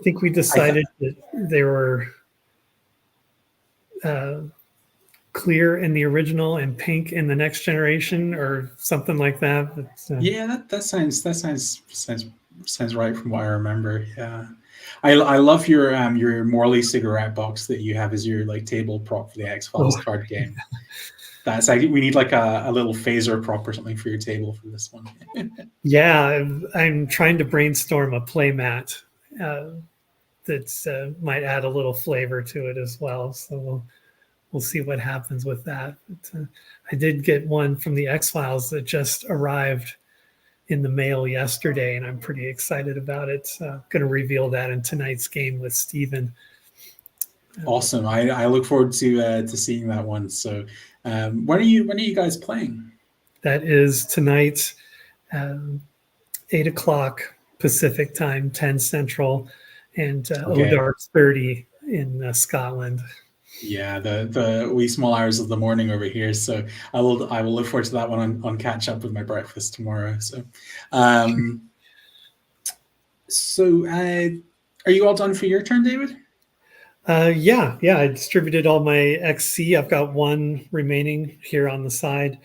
think we decided that they were clear in the original and pink in the next generation, or something like that. But, yeah, that sounds right from what I remember. Yeah, I love your Morley cigarette box that you have as your like table prop for the X-Files card game. That's we need like a little phaser prop or something for your table for this one. Yeah, I'm trying to brainstorm a play mat that might add a little flavor to it as well. So we'll see what happens with that. But, I did get one from the X-Files that just arrived in the mail yesterday, and I'm pretty excited about it. Going to reveal that in tonight's game with Steven. Awesome. I look forward to seeing that one. So when are you guys playing? That is tonight, 8:00 Pacific time, 10 Central, and O'Dark 30 in Scotland. Yeah, the wee small hours of the morning over here. So I will look forward to that one on catch up with my breakfast tomorrow. So, are you all done for your turn, David? Yeah. I distributed all my XC. I've got one remaining here on the side.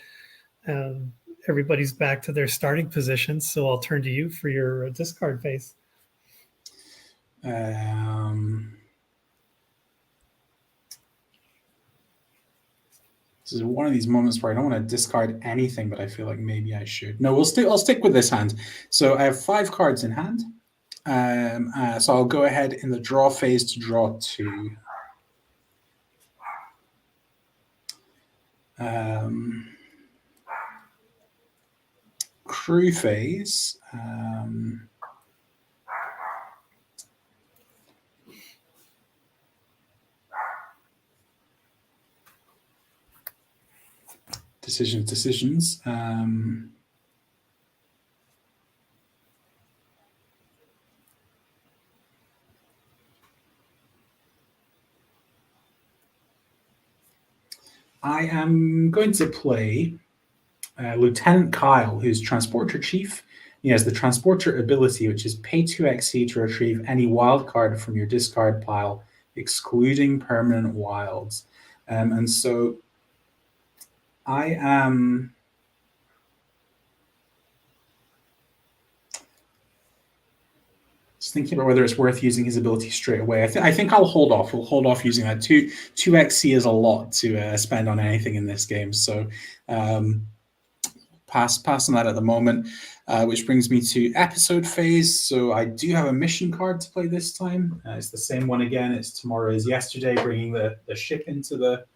Everybody's back to their starting positions, so I'll turn to you for your discard phase. This is one of these moments where I don't want to discard anything, but I feel like maybe I should. No, I'll stick with this hand. So I have 5 cards in hand. So I'll go ahead in the draw phase to draw 2. Crew phase. Decisions. I am going to play Lieutenant Kyle, who's Transporter Chief. He has the Transporter ability, which is pay 2 XC to retrieve any wild card from your discard pile, excluding permanent wilds. And so I am... Just thinking about whether it's worth using his ability straight away. I think I'll hold off. We'll hold off using that. 2xc is a lot to spend on anything in this game, so pass on that at the moment. Which brings me to episode phase. So I do have a mission card to play this time. It's the same one again. It's Tomorrow is Yesterday, bringing the ship into the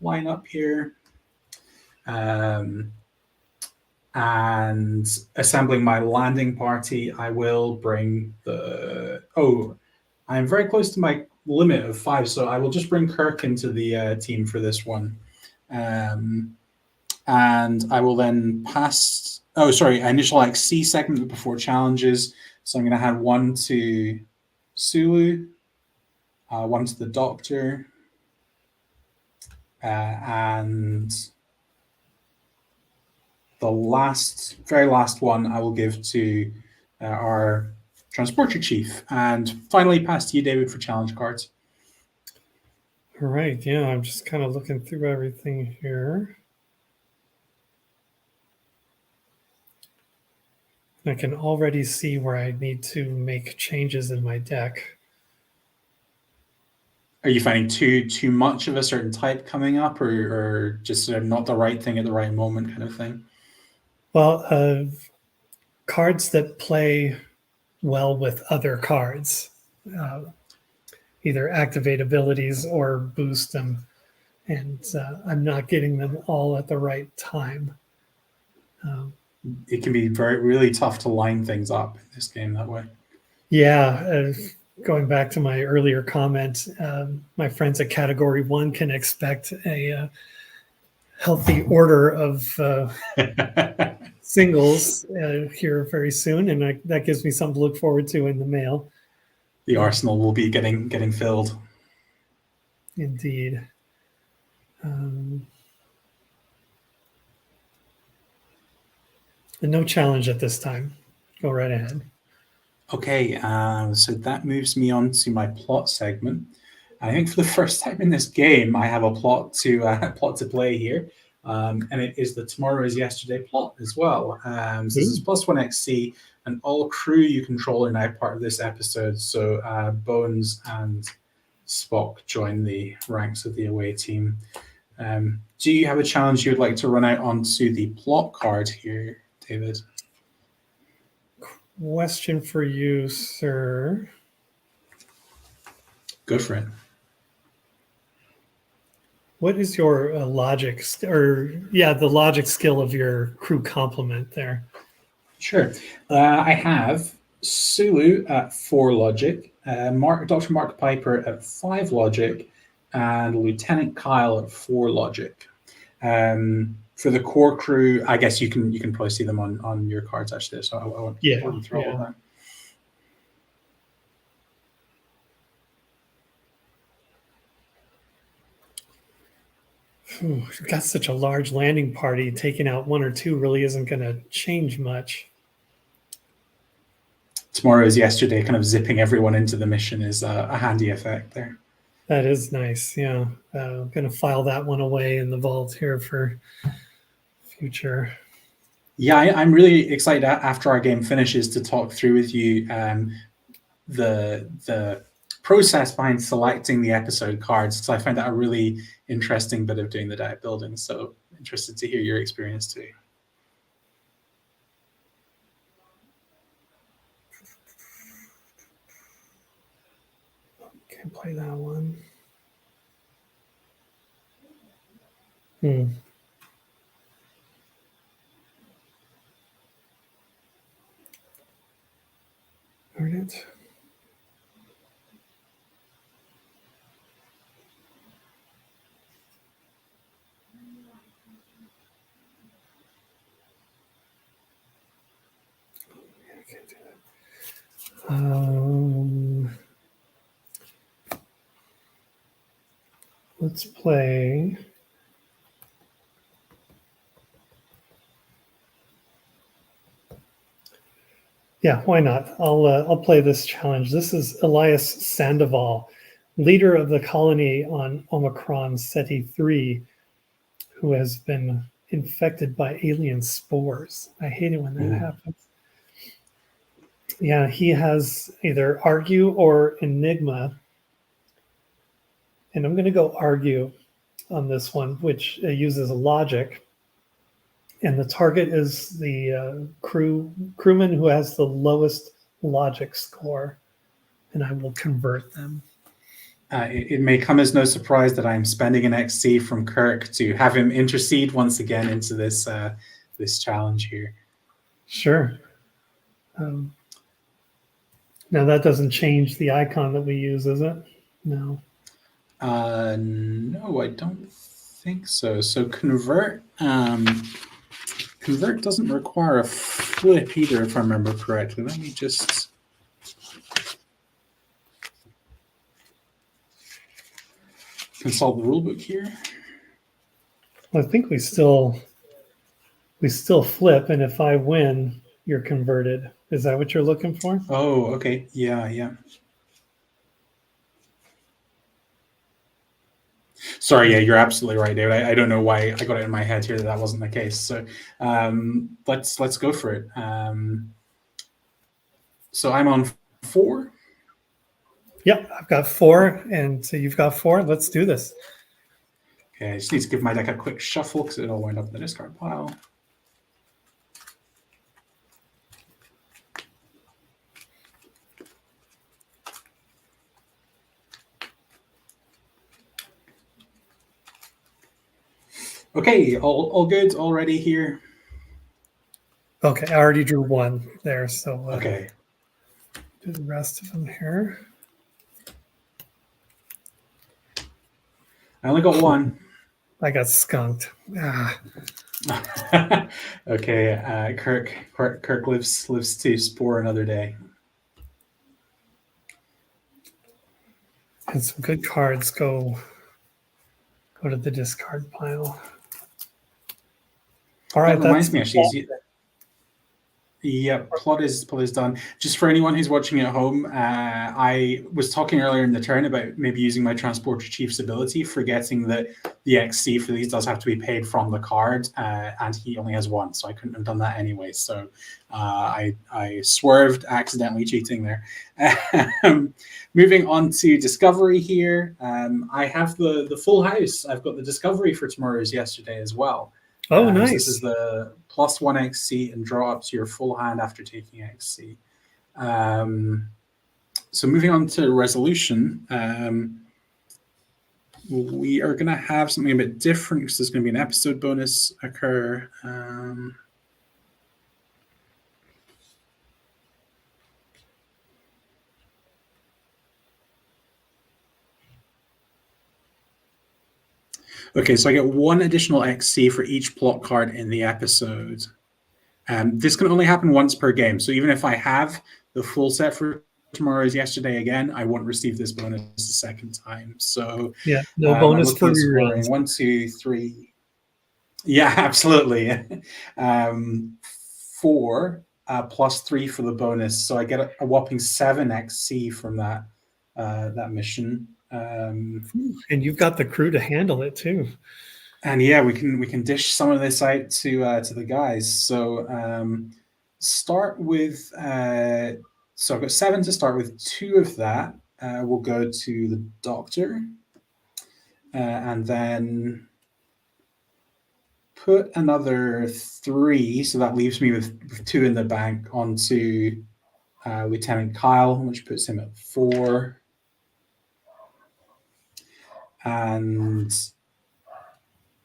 lineup here. And assembling my landing party, I will bring I'm very close to my limit of 5, so I will just bring Kirk into the team for this one. And I will then initial C segment before challenges. So I'm going to have 1 to Sulu, 1 to the Doctor, and the very last one I will give to our transporter chief. And finally, pass to you, David, for challenge cards. All right. Yeah, I'm just kind of looking through everything here. I can already see where I need to make changes in my deck. Are you finding too much of a certain type coming up, or just sort of not the right thing at the right moment kind of thing? Well, cards that play well with other cards, either activate abilities or boost them, and I'm not getting them all at the right time. It can be really tough to line things up in this game that way. Yeah, going back to my earlier comment, my friends at Category 1 can expect a healthy order of singles here very soon, and that gives me something to look forward to in the mail. The arsenal will be getting filled. Indeed. And no challenge at this time. Go right ahead. Okay, so that moves me on to my plot segment. I think for the first time in this game, I have a plot to play here, and it is the Tomorrow is Yesterday plot as well. So this is +1 XC, and all crew you control are now part of this episode. So Bones and Spock join the ranks of the away team. Do you have a challenge you would like to run out onto the plot card here, David? Question for you, sir. Go for it. What is your the logic skill of your crew complement there? Sure. I have Sulu at 4 logic, Dr. Mark Piper at 5 logic, and Lieutenant Kyle at 4 logic. For the core crew, I guess you can probably see them on your cards actually, so I won't walk you through all of that. You've got such a large landing party. Taking out 1 or 2 really isn't going to change much. Tomorrow is Yesterday, kind of zipping everyone into the mission is a handy effect there. That is nice. Yeah, I'm going to file that one away in the vault here for future. Yeah, I'm really excited after our game finishes to talk through with you the process behind selecting the episode cards, because I find that a really interesting bit of doing the deck building. So interested to hear your experience too. Can't play that one. Darn it. I can't do that. Let's play. Yeah, why not? I'll play this challenge. This is Elias Sandoval, leader of the colony on Omicron Ceti 3, who has been infected by alien spores. I hate it when that happens. Yeah, he has either argue or enigma. And I'm going to go argue on this one, which uses logic. And the target is the crewman who has the lowest logic score, and I will convert them. It may come as no surprise that I'm spending an XC from Kirk to have him intercede once again into this this challenge here. Sure. Now that doesn't change the icon that we use, is it? No. No, I don't think so. So convert convert doesn't require a flip either, if I remember correctly. Let me just consult the rulebook here. I think we still flip, and if I win, you're converted. Is that what you're looking for? Oh, okay. Yeah. Sorry, yeah, you're absolutely right, David. I don't know why I got it in my head here that wasn't the case. So let's go for it. So I'm on 4. Yep, I've got 4, and so you've got 4. Let's do this. Okay, I just need to give my deck a quick shuffle because it'll wind up in the discard pile. Okay, all good already here. Okay, I already drew 1 there, so Okay. do the rest of them here. I only got 1. I got skunked. Okay, Kirk lives to spore another day. And some good cards go to the discard pile. All right, That reminds me, actually. Yeah, plot is done. Just for anyone who's watching at home, I was talking earlier in the turn about maybe using my Transporter Chief's ability, forgetting that the XC for these does have to be paid from the card, and he only has 1, so I couldn't have done that anyway. So I swerved, accidentally cheating there. Moving on to Discovery here, I have the full house. I've got the Discovery for tomorrow's yesterday as well. Oh, nice. So this is the +1 XC and draw up to your full hand after taking XC. So moving on to resolution, we are going to have something a bit different because there's going to be an episode bonus occur. Okay, so I get 1 additional XC for each plot card in the episode. This can only happen once per game. So even if I have the full set for tomorrow's yesterday again, I won't receive this bonus a second time. So yeah, no bonus for reruns. 1, 2, 3. Yeah, absolutely. 4 +3 for the bonus. So I get a whopping 7 XC from that mission. And you've got the crew to handle it too. And yeah, we can dish some of this out to the guys. So start with so I've got 7 to start with. 2 of that will go to the Doctor, and then put another 3. So that leaves me with 2 in the bank onto Lieutenant Kyle, which puts him at 4. And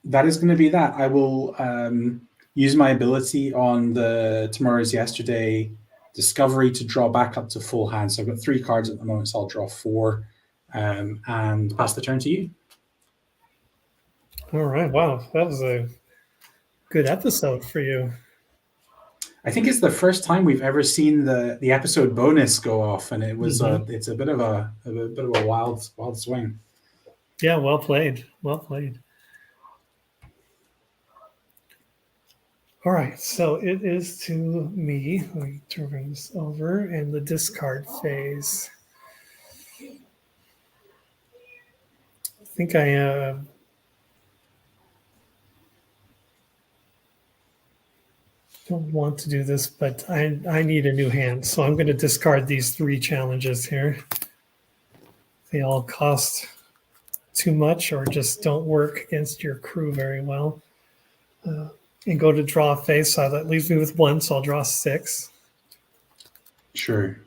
that is going to be that. I will use my ability on the Tomorrow's Yesterday Discovery to draw back up to full hand. So I've got 3 cards at the moment, so I'll draw 4 and pass the turn to you. All right. Wow. That was a good episode for you. I think it's the first time we've ever seen the episode bonus go off, and it was it's a bit of a wild swing. Yeah, well played. Well played. All right, so it is to me. Let me turn this over in the discard phase. I think I. don't want to do this, but I need a new hand. So I'm going to discard these 3 challenges here. They all cost too much or just don't work against your crew very well. And go to draw a phase. So that leaves me with 1, so I'll draw 6. Sure.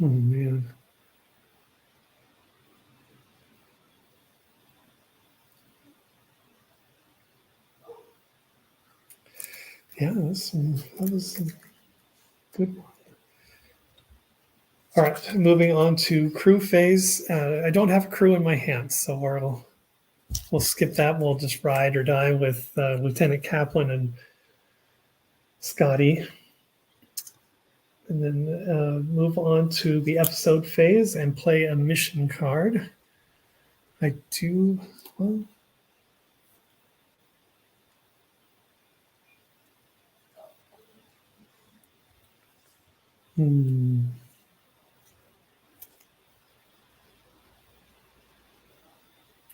Oh, man. Yeah, that was a good one. All right, moving on to crew phase. I don't have a crew in my hands, so we'll skip that. We'll just ride or die with Lieutenant Kaplan and Scotty. And then move on to the episode phase and play a mission card. I do, well,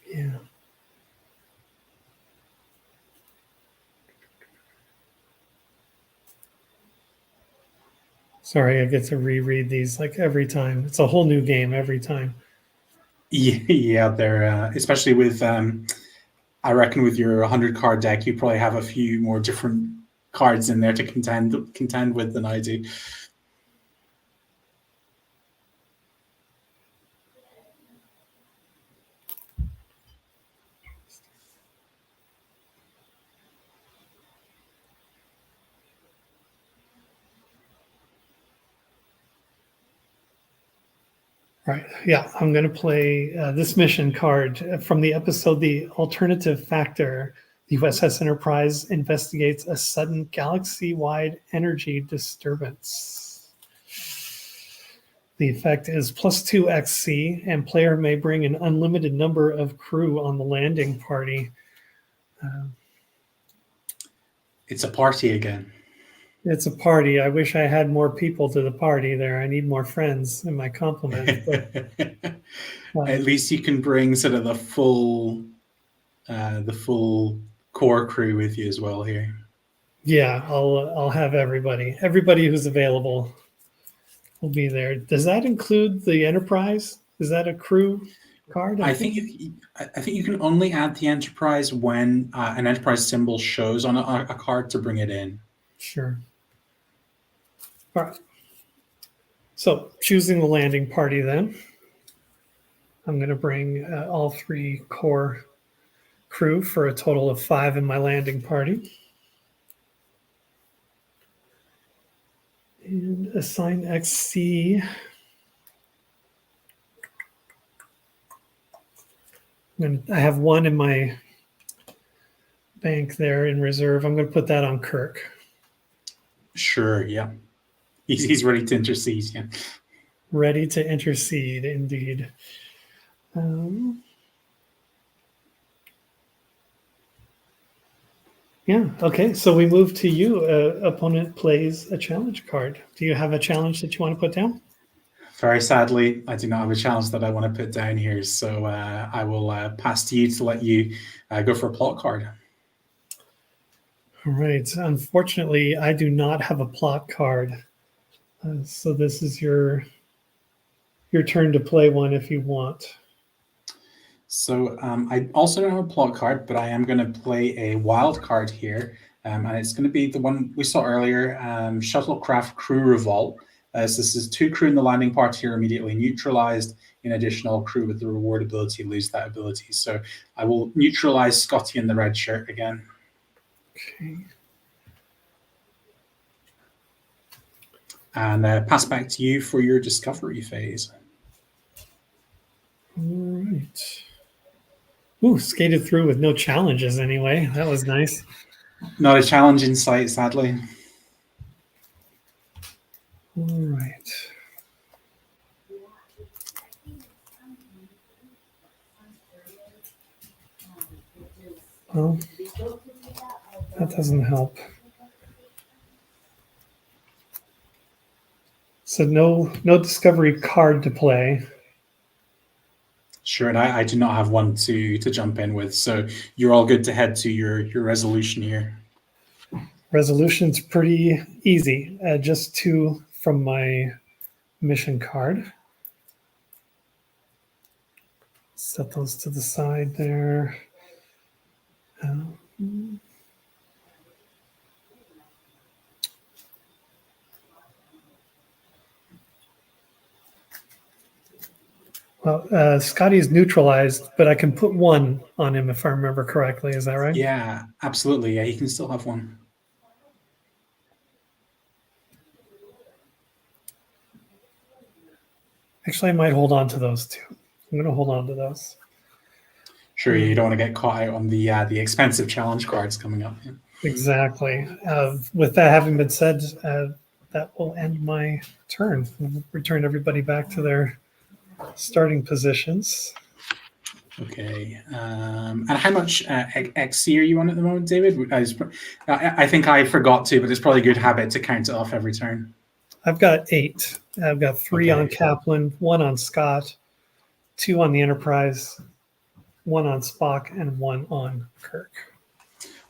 yeah. Sorry, I get to reread these like every time. It's a whole new game every time. Yeah, they're especially with I reckon with your 100 card deck, you probably have a few more different cards in there to contend with than I do. Right. Yeah, I'm going to play this mission card from the episode The Alternative Factor. The USS Enterprise investigates a sudden galaxy-wide energy disturbance. The effect is +2 XC, and player may bring an unlimited number of crew on the landing party. It's a party again. It's a party. I wish I had more people to the party there. I need more friends in my complement. At least you can bring sort of the full core crew with you as well here. Yeah, I'll have everybody who's available will be there. Does that include the Enterprise? Is that a crew card? I think you can only add the Enterprise when an Enterprise symbol shows on a card to bring it in. Sure. All right. So choosing the landing party then. I'm going to bring all 3 core crew for a total of 5 in my landing party. And assign XC. And I have 1 in my bank there in reserve. I'm going to put that on Kirk. Sure, yeah. He's ready to intercede, yeah. Ready to intercede, indeed. Yeah, okay. So we move to you. Opponent plays a challenge card. Do you have a challenge that you want to put down? Very sadly, I do not have a challenge that I want to put down here, so I will pass to you to let you go for a plot card. All right. Unfortunately, I do not have a plot card. So this is your turn to play one if you want. So I also don't have a plot card, but I am going to play a wild card here. And it's going to be the one we saw earlier, Shuttlecraft Crew Revolt. So this is 2 crew in the landing party are immediately neutralized. In additional crew with the reward ability lose that ability. So I will neutralize Scotty in the red shirt again. Okay. And pass back to you for your discovery phase. All right. Ooh, skated through with no challenges anyway. That was nice. Not a challenge in sight, sadly. All right. Well, that doesn't help. So no discovery card to play. Sure, and I do not have one to jump in with, so you're all good to head to your resolution here. Resolution's pretty easy. Just 2 from my mission card. Set those to the side there. Well, Scotty is neutralized, but I can put 1 on him if I remember correctly. Is that right? Yeah, absolutely. Yeah, he can still have 1. Actually, I might hold on to those 2. I'm going to hold on to those. Sure, you don't want to get caught out on the expensive challenge cards coming up. Yeah. Exactly. With that having been said, that will end my turn. Return everybody back to their starting positions. Okay. And how much XC are you on at the moment, David? I think I forgot to, but it's probably a good habit to count it off every turn. I've got 8. I've got 3 Okay. on Kaplan, 1 on Scott, 2 on the Enterprise, 1 on Spock, and 1 on Kirk.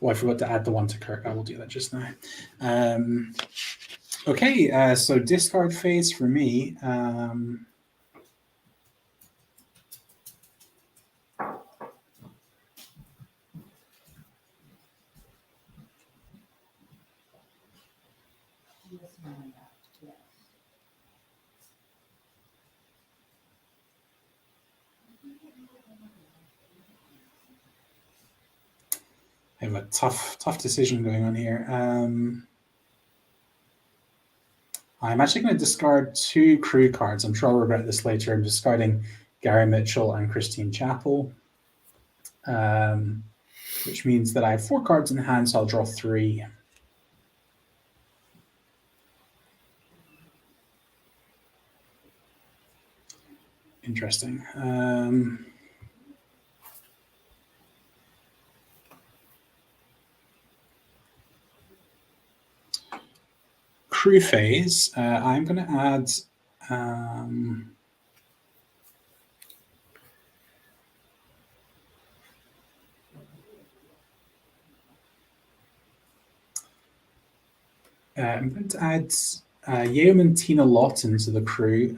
Oh, I forgot to add the 1 to Kirk. I will do that just now. Okay, so discard phase for me. I have a tough decision going on here. I'm actually going to discard 2 crew cards. I'm sure I'll regret this later. I'm discarding Gary Mitchell and Christine Chappell, which means that I have 4 cards in hand, so I'll draw 3. Interesting. Crew phase, I'm going to add I'm going to add Yeoman Tina Lawton to the crew.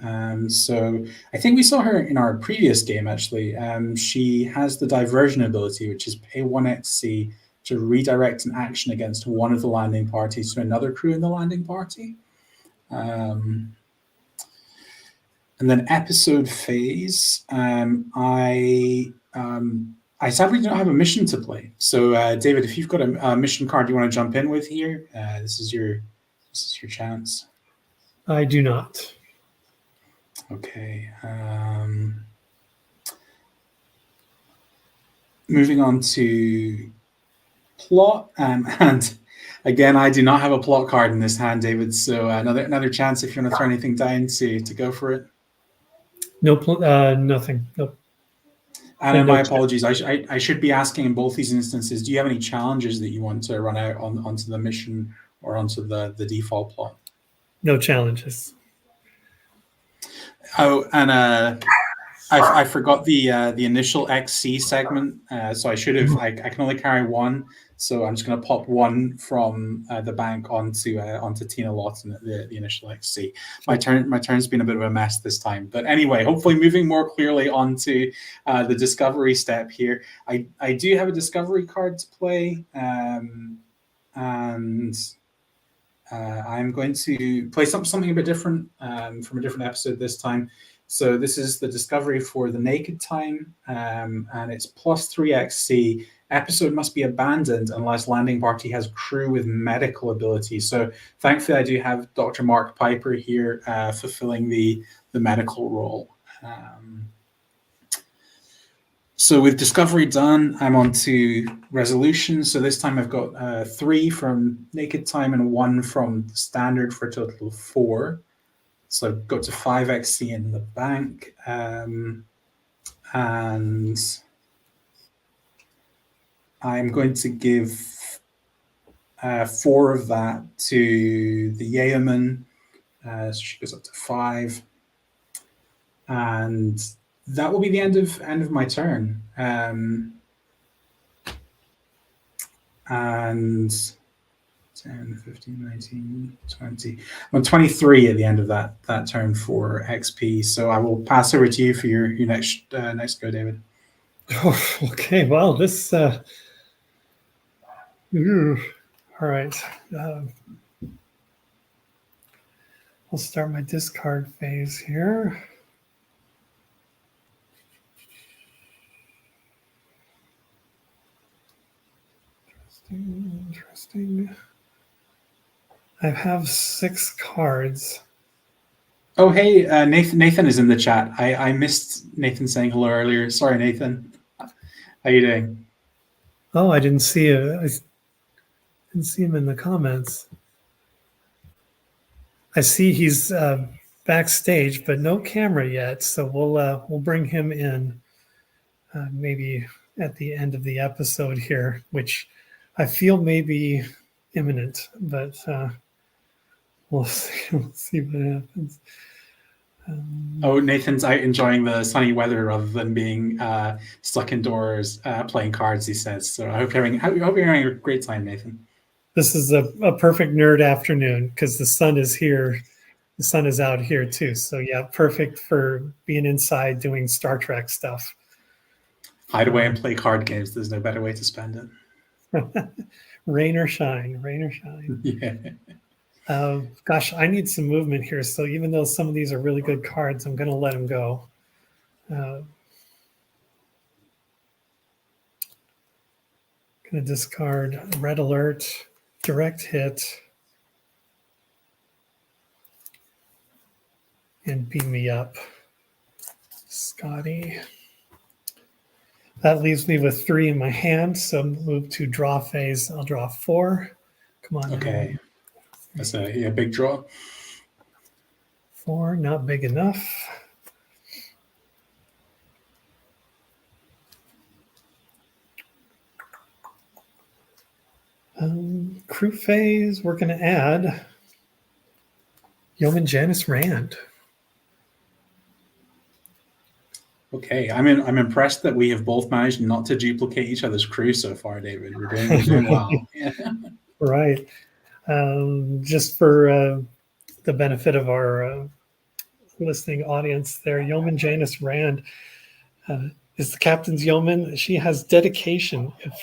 So I think we saw her in our previous game, actually. She has the diversion ability, which is pay 1 XC to redirect an action against one of the landing parties to another crew in the landing party. And then episode phase, I sadly don't have a mission to play. So David, if you've got a mission card you want to jump in with here, this is your chance. I do not. Okay. Moving on to plot, and again, I do not have a plot card in this hand, David. So another chance if you want to throw anything down to go for it. Nothing. Nope. And my apologies. I should be asking in both these instances. Do you have any challenges that you want to run out onto the mission or onto the default plot? No challenges. Oh, and I forgot the initial XC segment, so I should have. I can only carry 1, so I'm just going to pop 1 from the bank onto Tina Lawton at the initial XC. My turn's been a bit of a mess this time, but anyway, hopefully moving more clearly onto the discovery step here. I do have a discovery card to play, and I'm going to play something a bit different from a different episode this time. So this is the discovery for the Naked Time, and it's +3 XC. Episode must be abandoned unless landing party has crew with medical ability. So thankfully, I do have Dr. Mark Piper here fulfilling the medical role. So with discovery done, I'm on to resolution. So this time I've got 3 from Naked Time and 1 from standard for a total of 4. So I've got to 5 XC in the bank. And I'm going to give 4 of that to the Yeoman. So she goes up to 5. And That will be the end of my turn. And 10, 15, 19, 20. I'm 23 at the end of that turn for XP. So I will pass over to you for your next go, David. Oh, okay, well, this. All right. I'll start my discard phase here. Interesting. I have 6 cards. Oh, hey, Nathan is in the chat. I missed Nathan saying hello earlier. Sorry, Nathan. How you doing? Oh, I didn't see it. I didn't see him in the comments. I see he's backstage, but no camera yet. So we'll bring him in maybe at the end of the episode here, which I feel may be imminent, but we'll see. We'll see what happens. Oh, Nathan's out enjoying the sunny weather rather than being stuck indoors playing cards, he says. So I hope you're having a great time, Nathan. This is a perfect nerd afternoon because the sun is here. The sun is out here too. So yeah, perfect for being inside doing Star Trek stuff. Hide away and play card games. There's no better way to spend it. Rain or shine, rain or shine. Yeah. Gosh, I need some movement here. So even though some of these are really good cards, I'm going to let them go. Going to discard Red Alert, Direct Hit, and Beam Me Up. Scotty. That leaves me with 3 in my hand. So move to draw phase. I'll draw 4. Come on. Okay. That's a big draw. 4, not big enough. Crew phase, we're going to add Yeoman Janice Rand. Okay, I'm impressed that we have both managed not to duplicate each other's crew so far, David. We're doing well. Right. Just for the benefit of our listening audience there, Yeoman Janice Rand is the captain's yeoman. She has dedication. If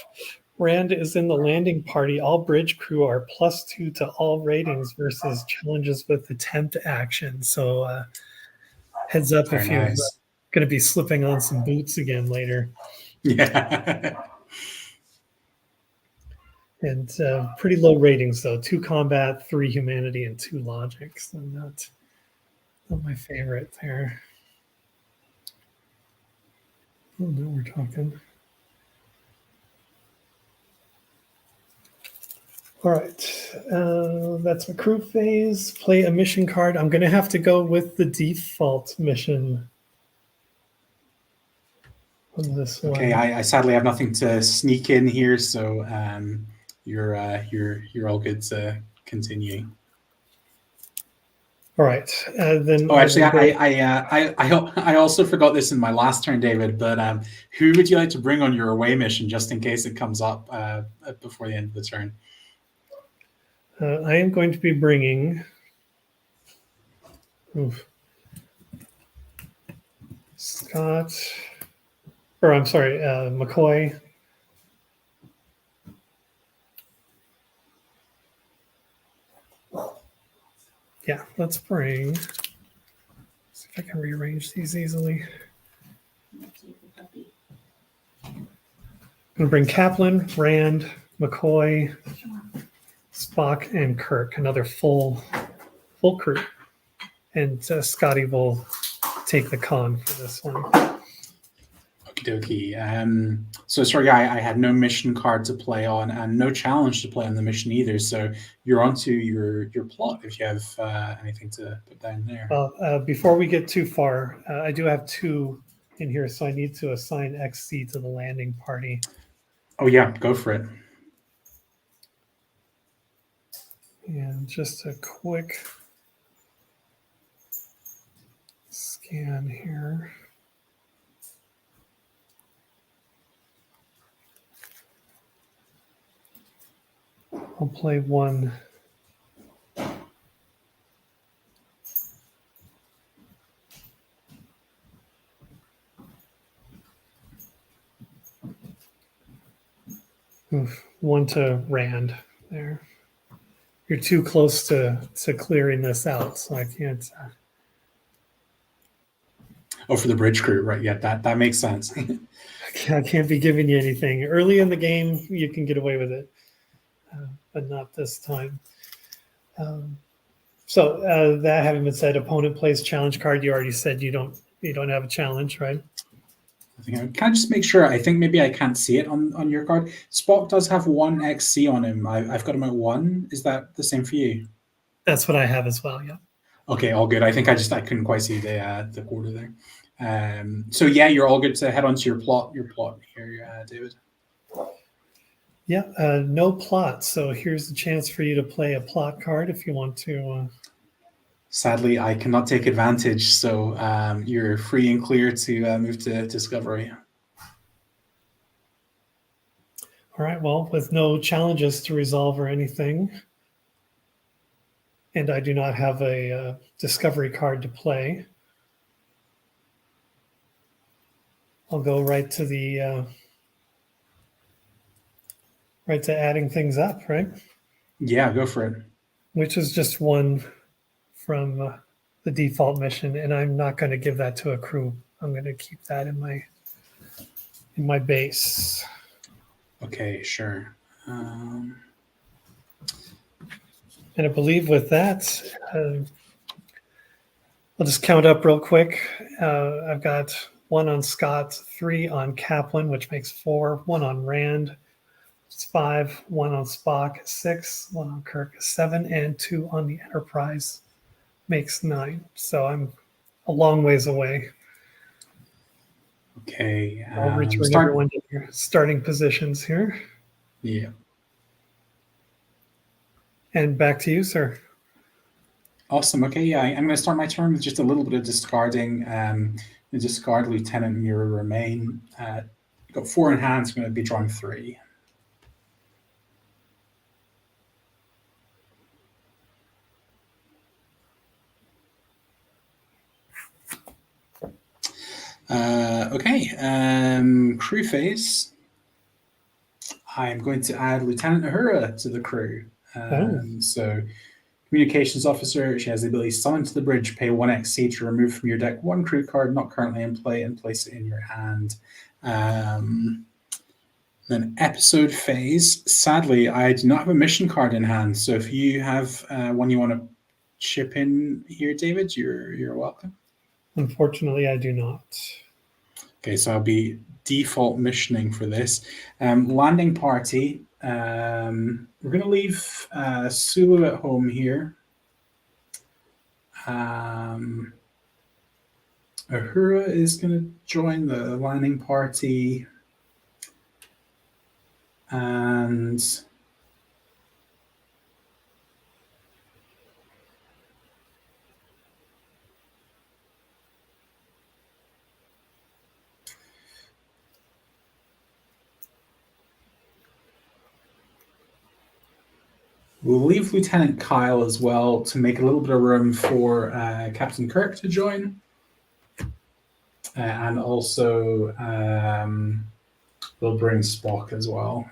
Rand is in the landing party, all bridge crew are +2 to all ratings versus challenges with attempt action. So heads up if you're going to be slipping on some boots again later. Yeah. And pretty low ratings though: 2 combat, 3 humanity, and 2 logic. So not my favorite there. Oh, now we're talking. All right, that's my crew phase. Play a mission card. I'm going to have to go with the default mission on this one. Okay, I sadly have nothing to sneak in here, so you're all good to continue. All right, then. Oh, actually, I also forgot this in my last turn, David. But who would you like to bring on your away mission, just in case it comes up before the end of the turn? I am going to be bringing Scott, or I'm sorry, McCoy. Yeah, let's bring. See if I can rearrange these easily. I'm going to bring Kaplan, Rand, McCoy, Spock, and Kirk. Another full crew, and Scotty will take the con for this one. Okie dokie. So sorry, I had no mission card to play on and no challenge to play on the mission either. So you're onto your plot if you have anything to put down there. Well, before we get too far, I do have 2 in here, so I need to assign XC to the landing party. Oh yeah, go for it. And just a quick scan here. I'll play one. One to Rand there. You're too close to clearing this out, so I can't. Oh, for the bridge crew, right? Yeah, that makes sense. I can't be giving you anything. Early in the game, you can get away with it, but not this time. So that having been said, opponent plays challenge card. You already said you don't have a challenge, right? Can I just make sure? I think maybe I can't see it on your card. Spock does have 1 XC on him. I've got him at 1. Is that the same for you? That's what I have as well. Yeah. Okay, all good. I think I couldn't quite see the quarter there. So yeah, you're all good to head on to your plot here, David. Yeah, no plot. So here's the chance for you to play a plot card if you want to. Sadly, I cannot take advantage, so you're free and clear to move to Discovery. All right, well, with no challenges to resolve or anything, and I do not have a Discovery card to play, I'll go right to adding things up, right? Yeah, go for it. Which is just one from the default mission, and I'm not going to give that to a crew. I'm going to keep that in my base. Okay, sure. And I believe with that, I'll just count up real quick. I've got 1 on Scott, 3 on Kaplan, which makes 4, 1 on Rand, it's 5, 1 on Spock, 6, 1 on Kirk, 7, and 2 on the Enterprise makes 9. So I'm a long ways away. Okay. I'll return everyone to your starting positions here. Yeah. And back to you, sir. Awesome. Okay, yeah, I'm going to start my turn with just a little bit of discarding. The discard Lieutenant Mirror Remain. Got 4 in hand, so I'm going to be drawing 3. Okay, crew phase. I'm going to add Lieutenant Uhura to the crew. So, communications officer, she has the ability to summon to the bridge, pay 1 XC to remove from your deck 1 crew card not currently in play and place it in your hand. Then episode phase. Sadly, I do not have a mission card in hand, so if you have one you want to chip in here, David, you're welcome. Unfortunately, I do not. Okay, so I'll be default missioning for this. Landing party. We're going to leave Sulu at home here. Uhura is going to join the landing party. And we'll leave Lieutenant Kyle as well to make a little bit of room for Captain Kirk to join. And also we'll bring Spock as well.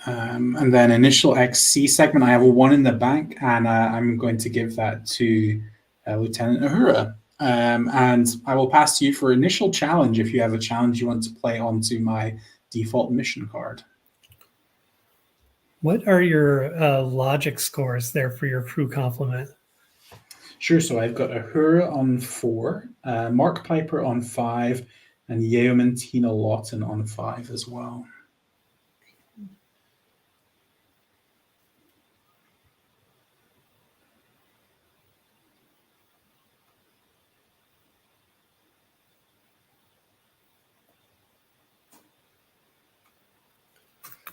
And then initial XC segment, I have a 1 in the bank, and I'm going to give that to Lieutenant Uhura. And I will pass to you for initial challenge if you have a challenge you want to play onto my default mission card. What are your logic scores there for your crew complement? Sure, so I've got Uhura on 4, Mark Piper on 5, and Yeoman Tina Lawton on 5 as well.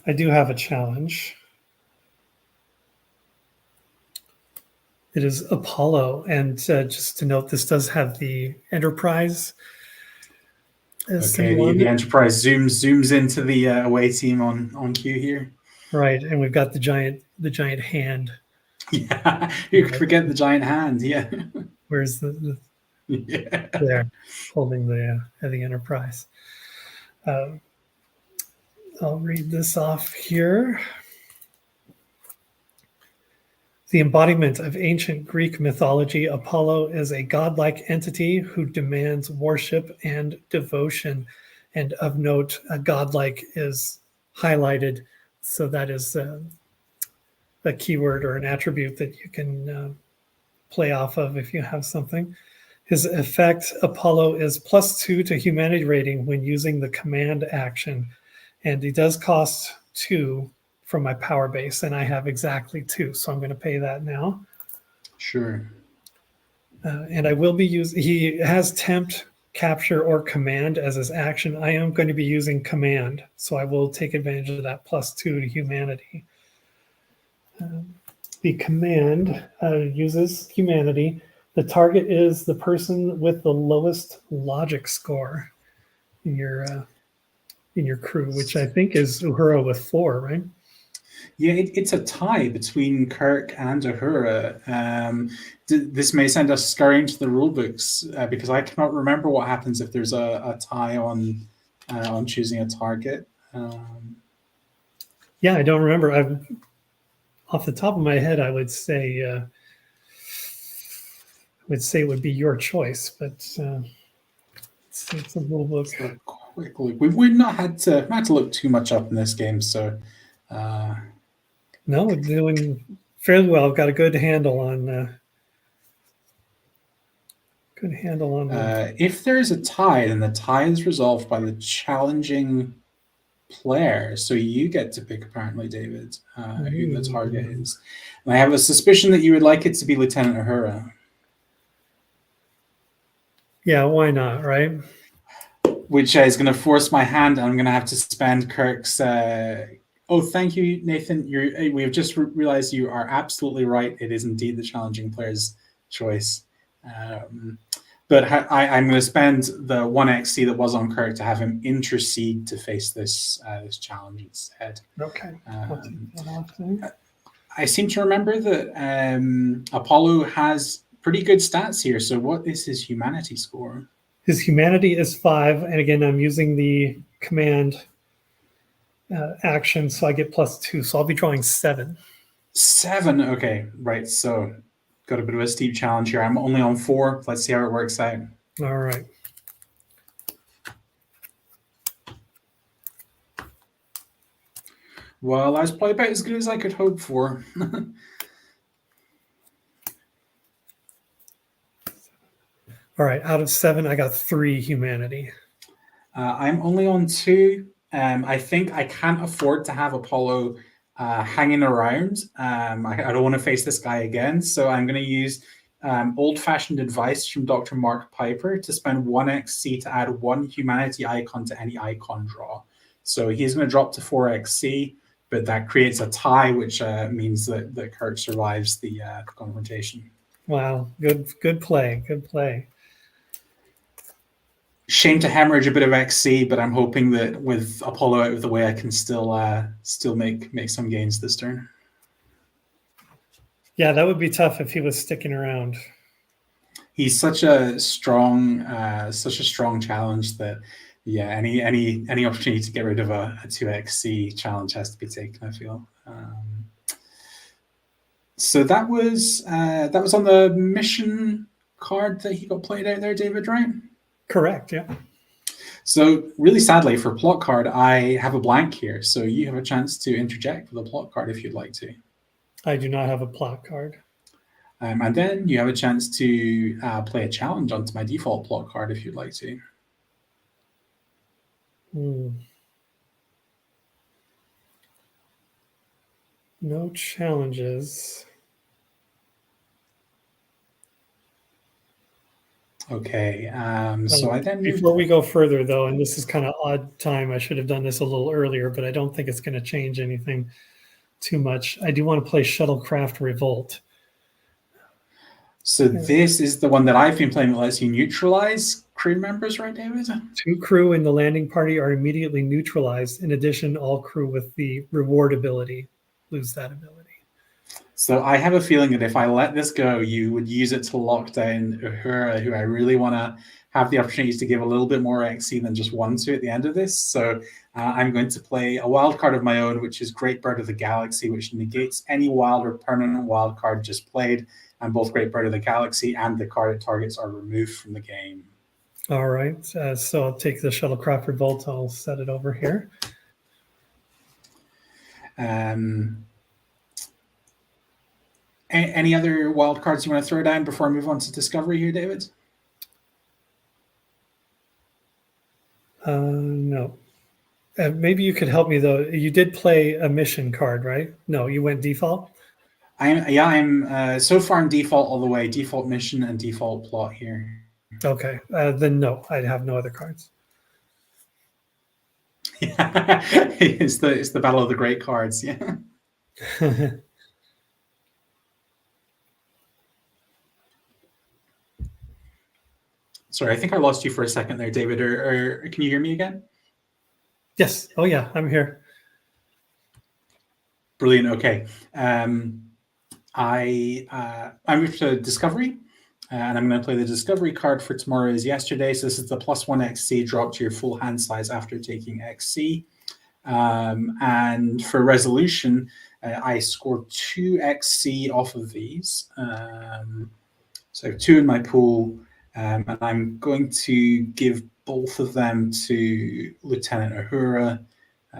I do have a challenge. It is Apollo, and just to note, this does have the Enterprise. Okay, the Enterprise zooms into the away team on cue here. Right, and we've got the giant hand. Yeah, you could forget the giant hand. Yeah. Where's the Yeah. there holding the Enterprise? I'll read this off here. The embodiment of ancient Greek mythology, Apollo is a godlike entity who demands worship and devotion. And of note, a godlike is highlighted, so that is a keyword or an attribute that you can play off of if you have something. His effect, Apollo, is +2 to humanity rating when using the command action. And he does cost 2 from my power base, and I have exactly 2. So I'm going to pay that now. Sure. And I will be using, he has tempt, capture, or command as his action. I am going to be using command. So I will take advantage of that +2 to humanity. The command uses humanity. The target is the person with the lowest logic score in your crew, which I think is Uhura with 4, right? Yeah, it's a tie between Kirk and Uhura. This may send us scurrying to the rule books because I cannot remember what happens if there's a tie on choosing a target. Yeah, I don't remember. Off the top of my head, I would say it would be your choice, but it's a rule book. So a quick look. We've not had to look too much up in this game, so. No, we're doing fairly well. I've got a good handle on. If there is a tie, then the tie is resolved by the challenging player. So you get to pick, apparently, David, who the target is. And I have a suspicion that you would like it to be Lieutenant Uhura. Yeah, why not, right? Which is going to force my hand, and I'm going to have to spend Kirk's. Oh, thank you, Nathan. We've just realized you are absolutely right. It is indeed the challenging player's choice. But I'm going to spend the 1xc that was on Kirk to have him intercede to face this challenge instead. Okay. I seem to remember that Apollo has pretty good stats here. So what is his humanity score? His humanity is 5, and again, I'm using the command action, so I get +2. So I'll be drawing 7. 7. Okay, right. So got a bit of a steep challenge here. I'm only on 4. Let's see how it works out. All right. Well, that's probably about as good as I could hope for. All right. Out of 7, I got 3 humanity. I'm only on 2. I think I can't afford to have Apollo hanging around. I don't want to face this guy again, so I'm going to use old-fashioned advice from Dr. Mark Piper to spend 1xc to add 1 humanity icon to any icon draw. So he's going to drop to 4xc, but that creates a tie, which means that Kirk survives the confrontation. Wow, good play, good play. Shame to hemorrhage a bit of XC, but I'm hoping that with Apollo out of the way, I can still make some gains this turn. Yeah, that would be tough if he was sticking around. He's such a strong challenge that any opportunity to get rid of a 2xc challenge has to be taken, I feel. So that was on the mission card that he got played out there, David, right? Correct, yeah. So really sadly for plot card, I have a blank here. So you have a chance to interject with a plot card if you'd like to. I do not have a plot card. And then you have a chance to play a challenge onto my default plot card if you'd like to. No challenges. Okay, so I then before we go further though, and this is kind of odd time, I should have done this a little earlier, but I don't think it's going to change anything too much. I do want to play Shuttlecraft Revolt. So this is the one that I've been playing that lets you neutralize crew members, right, David? 2 crew in the landing party are immediately neutralized. In addition, all crew with the reward ability lose that ability. So I have a feeling that if I let this go, you would use it to lock down Uhura, who I really want to have the opportunity to give a little bit more XC than just 1 to at the end of this. So I'm going to play a wild card of my own, which is Great Bird of the Galaxy, which negates any wild or permanent wild card just played, and both Great Bird of the Galaxy and the card it targets are removed from the game. All right, so I'll take the Shuttlecraft Revolt. I'll set it over here. Any other wild cards you want to throw down before I move on to Discovery here, David? No. Maybe you could help me, though. You did play a mission card, right? No, you went default? I'm so far in default all the way. Default mission and default plot here. Okay, then no, I have no other cards. Yeah, it's the battle of the great cards. Yeah. Sorry, I think I lost you for a second there, David. Or can you hear me again? Yes. Oh yeah, I'm here. Brilliant. Okay. I moved to Discovery, and I'm going to play the Discovery card for Tomorrow is Yesterday. So this is the +1 XC drop to your full hand size after taking XC. And for Resolution, I scored 2 XC off of these. So 2 in my pool, and I'm going to give both of them to Lieutenant Uhura.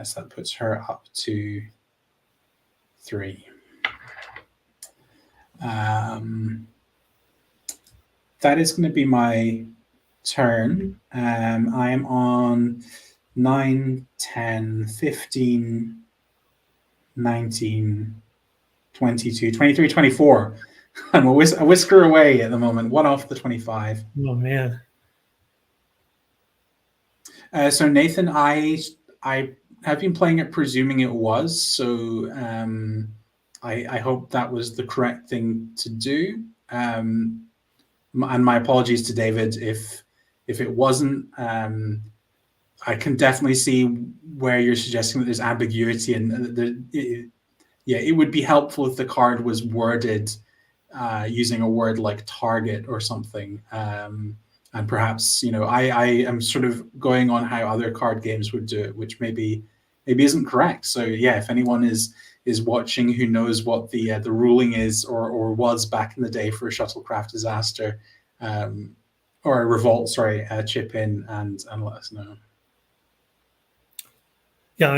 So that puts her up to 3. That is going to be my turn. I am on 9, 10, 15, 19, 22, 23, 24. I'm a whisker away at the moment, 1 off the 25. Oh, man. So, Nathan, I have been playing it presuming it was. So I hope that was the correct thing to do. And my apologies to David if it wasn't. I can definitely see where you're suggesting that there's ambiguity, and it would be helpful if the card was worded using a word like target or something. And perhaps, I am sort of going on how other card games would do it, which maybe isn't correct. So yeah, if anyone is watching who knows what the ruling is or was back in the day for a shuttlecraft disaster or a revolt, chip in and let us know. Yeah,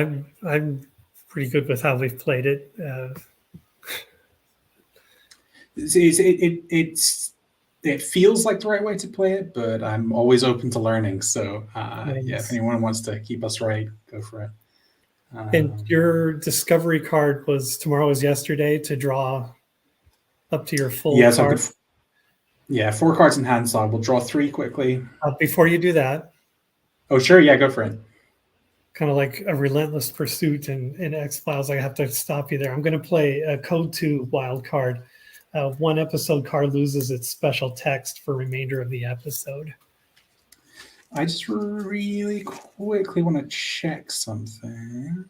I'm pretty good with how we've played it. It feels like the right way to play it, but I'm always open to learning. So Nice. Yeah, if anyone wants to keep us right, go for it. And your Discovery card was Tomorrow is Yesterday to draw up to your full card? So 4 cards in hand, so I will draw 3 quickly. Before you do that. Oh, sure. Yeah, go for it. Kind of like a relentless pursuit in X-Files. I have to stop you there. I'm going to play a Code 2 wild card. 1 episode card loses its special text for remainder of the episode. I just really quickly want to check something.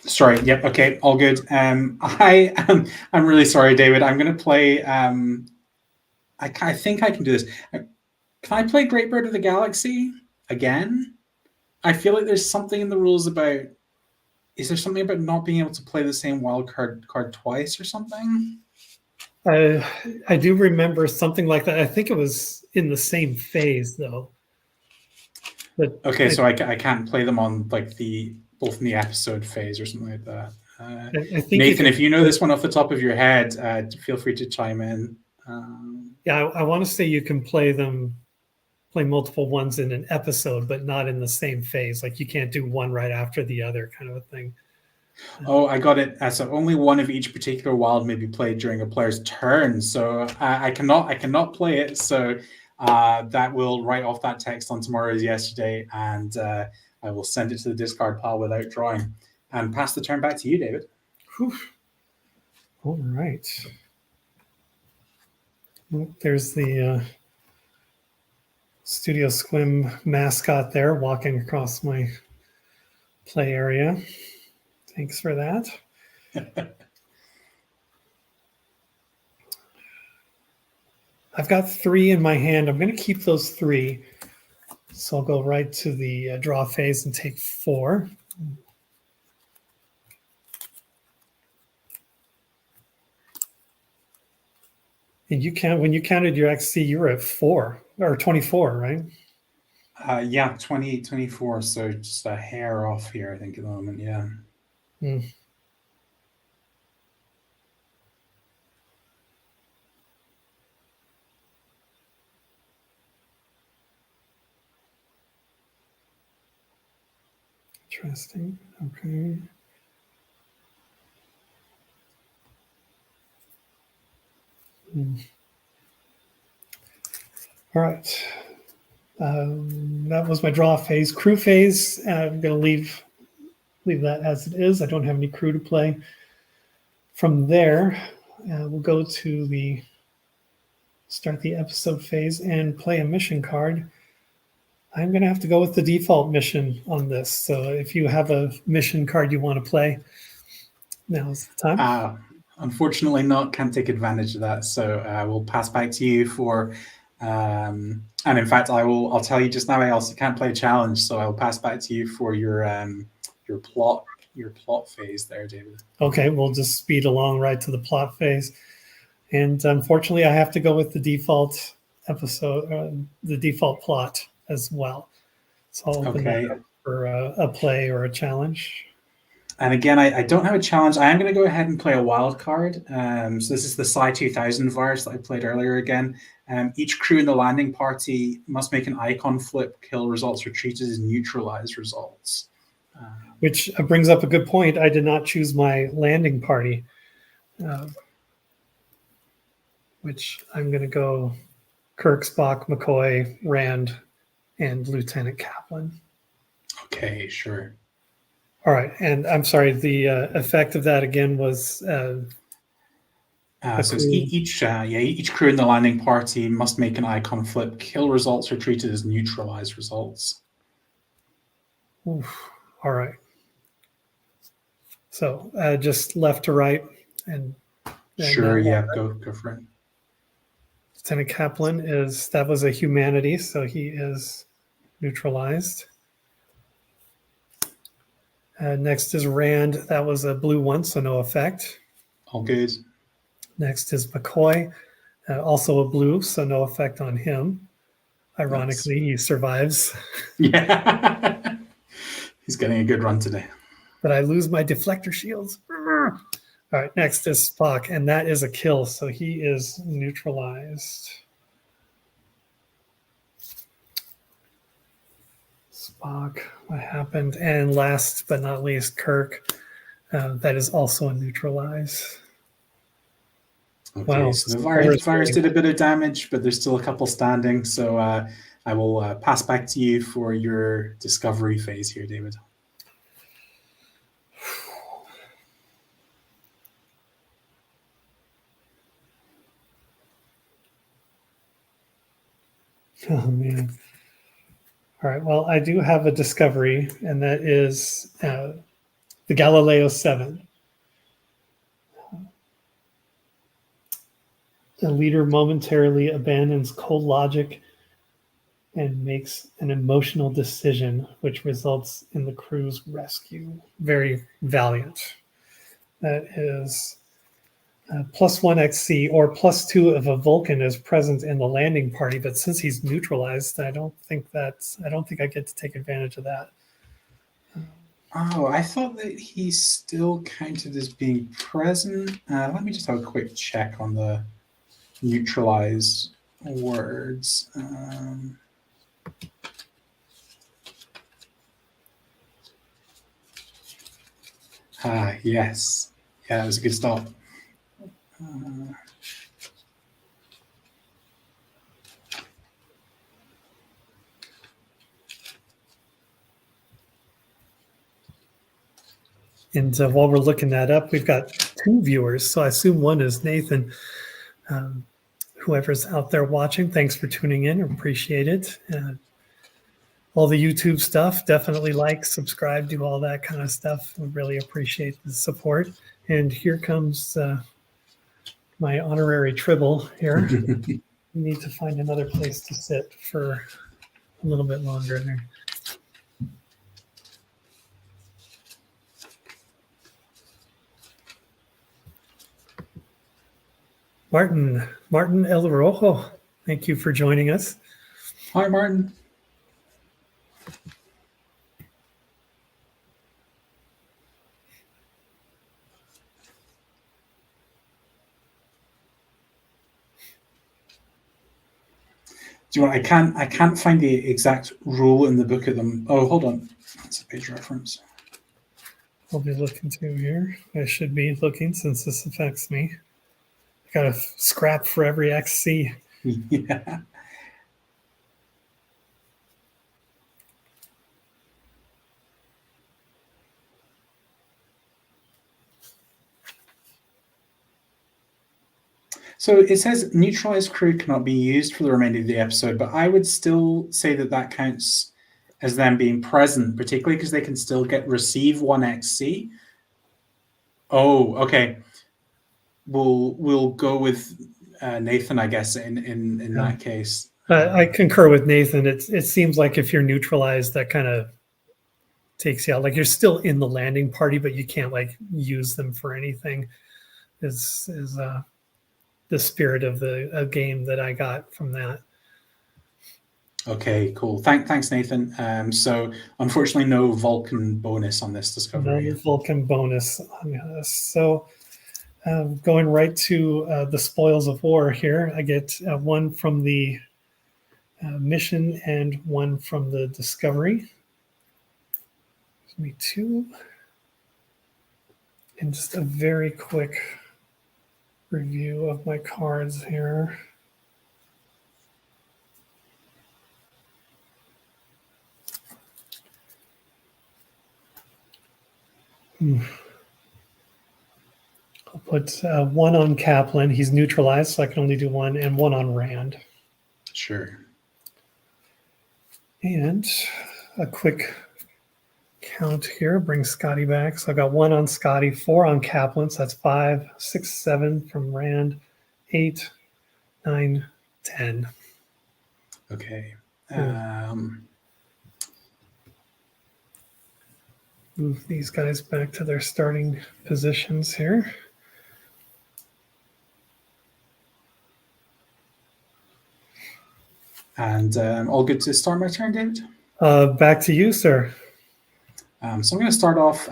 Sorry. Yep. Okay. All good. I'm really sorry, David. I'm going to play. I think I can do this. Can I play Great Bird of the Galaxy again? I feel like there's something in the rules about. Is there something about not being able to play the same wild card twice or something? I do remember something like that. I think it was in the same phase though. But okay, so I can't play them on like both in the episode phase or something like that. I think Nathan, if you know this one off the top of your head, feel free to chime in. Yeah, I want to say you can play multiple ones in an episode, but not in the same phase. Like you can't do one right after the other kind of a thing. Oh, I got it. So only one of each particular wild may be played during a player's turn. So I cannot play it. So that will write off that text on tomorrow's yesterday, and I will send it to the discard pile without drawing. And pass the turn back to you, David. Whew. All right. Well, there's the Studio Sequim mascot there walking across my play area. Thanks for that. I've got 3 in my hand. I'm going to keep those 3. So I'll go right to the draw phase and take 4. And when you counted your XC, you were at 4 or 24, right? Yeah, 24. So just a hair off here, I think, at the moment. Yeah. Interesting. Okay. All right. That was my draw phase. Crew phase, I'm going to leave that as it is. I don't have any crew to play. From there, we'll go to start the episode phase and play a mission card. I'm going to have to go with the default mission on this. So if you have a mission card you want to play, now's the time. Unfortunately not, can't take advantage of that. So we'll pass back to you for, and in fact, I'll tell you just now, I also can't play challenge. So I'll pass back to you for your plot phase there, David. Okay, we'll just speed along right to the plot phase. And unfortunately, I have to go with the default episode, the default plot as well. So I'll open that up for a play or a challenge. And again, I don't have a challenge. I am going to go ahead and play a wild card. So this is the Psi 2000 virus that I played earlier again. Each crew in the landing party must make an icon flip, kill results, or treat it as neutralized results. Which brings up a good point. I did not choose my landing party, which I'm going to go Kirk, Spock, McCoy, Rand, and Lieutenant Kaplan. Okay, sure. All right, and I'm sorry, the effect of that again was... so each crew in the landing party must make an icon flip, kill results, or treat it as neutralized results. Oof. All right. So just left to right, and sure, yeah, go for it. Lieutenant Kaplan that was a humanity, so he is neutralized. Next is Rand. That was a blue one, so no effect. All good. Next is McCoy, also a blue, so no effect on him. Ironically, he survives. Yeah. He's getting a good run today. But I lose my deflector shields. All right, next is Spock, and that is a kill, so he is neutralized. Spock, what happened? And last but not least, Kirk. That is also a neutralize. Okay, wow, so the virus did a bit of damage, but there's still a couple standing. So I will pass back to you for your discovery phase here, David. Oh, man. All right, well, I do have a discovery, and that is the Galileo 7. The leader momentarily abandons cold logic and makes an emotional decision, which results in the crew's rescue. Very valiant. That is +1 XC or +2 if a Vulcan is present in the landing party. But since he's neutralized, I don't think I get to take advantage of that. Oh, I thought that he still counted as being present. Let me just have a quick check on the neutralize words. Yes. Yeah, that was a good start. And while we're looking that up, we've got 2 viewers. So I assume one is Nathan. Whoever's out there watching, thanks for tuning in. Appreciate it. All the YouTube stuff, definitely like, subscribe, do all that kind of stuff. We really appreciate the support. And here comes my honorary Tribble here. We need to find another place to sit for a little bit longer there. Martin El Rojo, thank you for joining us. Hi, Martin. Do you want? I can't find the exact rule in the book of them. Oh, hold on. That's a page reference. I'll be looking too here. I should be looking since this affects me. I got a scrap for every XC. Yeah. So it says neutralized crew cannot be used for the remainder of the episode, but I would still say that that counts as them being present, particularly because they can still receive 1XC. Oh, okay. We'll go with Nathan, I guess, in that case. I concur with Nathan. It seems like if you're neutralized, that kind of takes you out. Like you're still in the landing party, but you can't like use them for anything. Is the spirit of the game that I got from that. Okay, cool. Thanks, Nathan. So unfortunately, no Vulcan bonus on this discovery. No Vulcan bonus on this. So going right to the spoils of war here, I get 1 from the mission and 1 from the discovery. Give me 2. And just a very quick review of my cards here. I'll put 1 on Kaplan. He's neutralized, so I can only do 1, and 1 on Rand. Sure. And a quick count here brings Scotty back. So I've got 1 on Scotty, 4 on Kaplan. So that's 5, 6, 7 from Rand, 8, 9, 10. Okay. Move these guys back to their starting positions here. And all good to start my turn, David? Back to you, sir. So I'm going to start off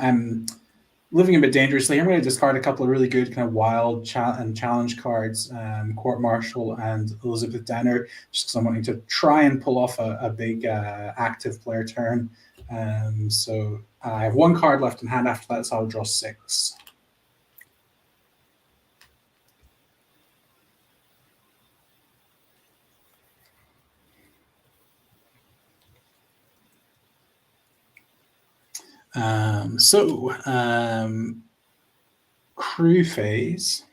living a bit dangerously. I'm going to discard a couple of really good kind of wild and challenge cards, Court Martial and Elizabeth Danner, just because I'm wanting to try and pull off a big active player turn. So I have 1 card left in hand after that, so I'll draw 6. Crew phase.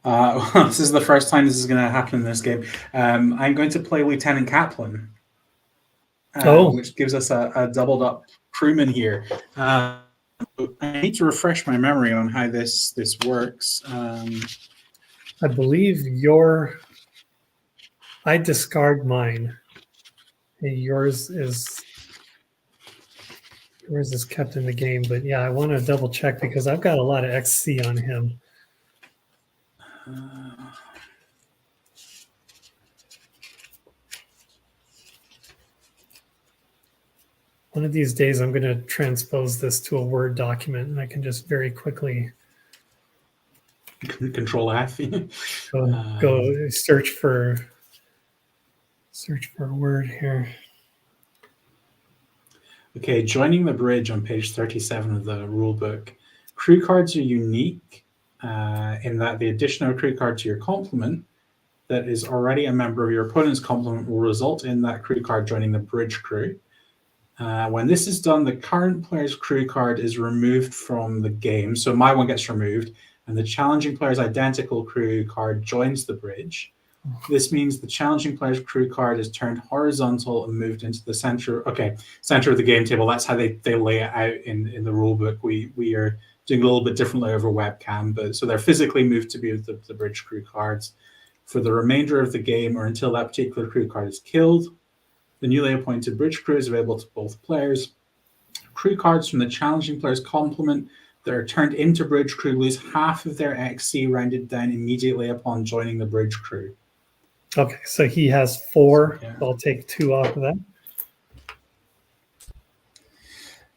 This is the first time this is going to happen in this game. I'm going to play Lieutenant Kaplan, which gives us a doubled up crewman here. I need to refresh my memory on how this works. I believe I discard mine. And yours is kept in the game, but yeah, I want to double check because I've got a lot of XC on him. One of these days, I'm going to transpose this to a Word document, and I can just very quickly Control F. go search for a word here. Okay, joining the bridge on page 37 of the rule book. Crew cards are unique in that the addition of a crew card to your complement that is already a member of your opponent's complement will result in that crew card joining the bridge crew. When this is done, the current player's crew card is removed from the game. So my one gets removed, and the challenging player's identical crew card joins the bridge. This means the challenging player's crew card is turned horizontal and moved into the center. Okay, center of the game table. That's how they lay it out in the rule book. We are doing a little bit differently over webcam, but so they're physically moved to be the bridge crew cards. For the remainder of the game, or until that particular crew card is killed, the newly appointed bridge crew is available to both players. Crew cards from the challenging player's complement that are turned into bridge crew lose half of their XC rounded down immediately upon joining the bridge crew. Okay, so he has 4. Yeah. I'll take 2 off of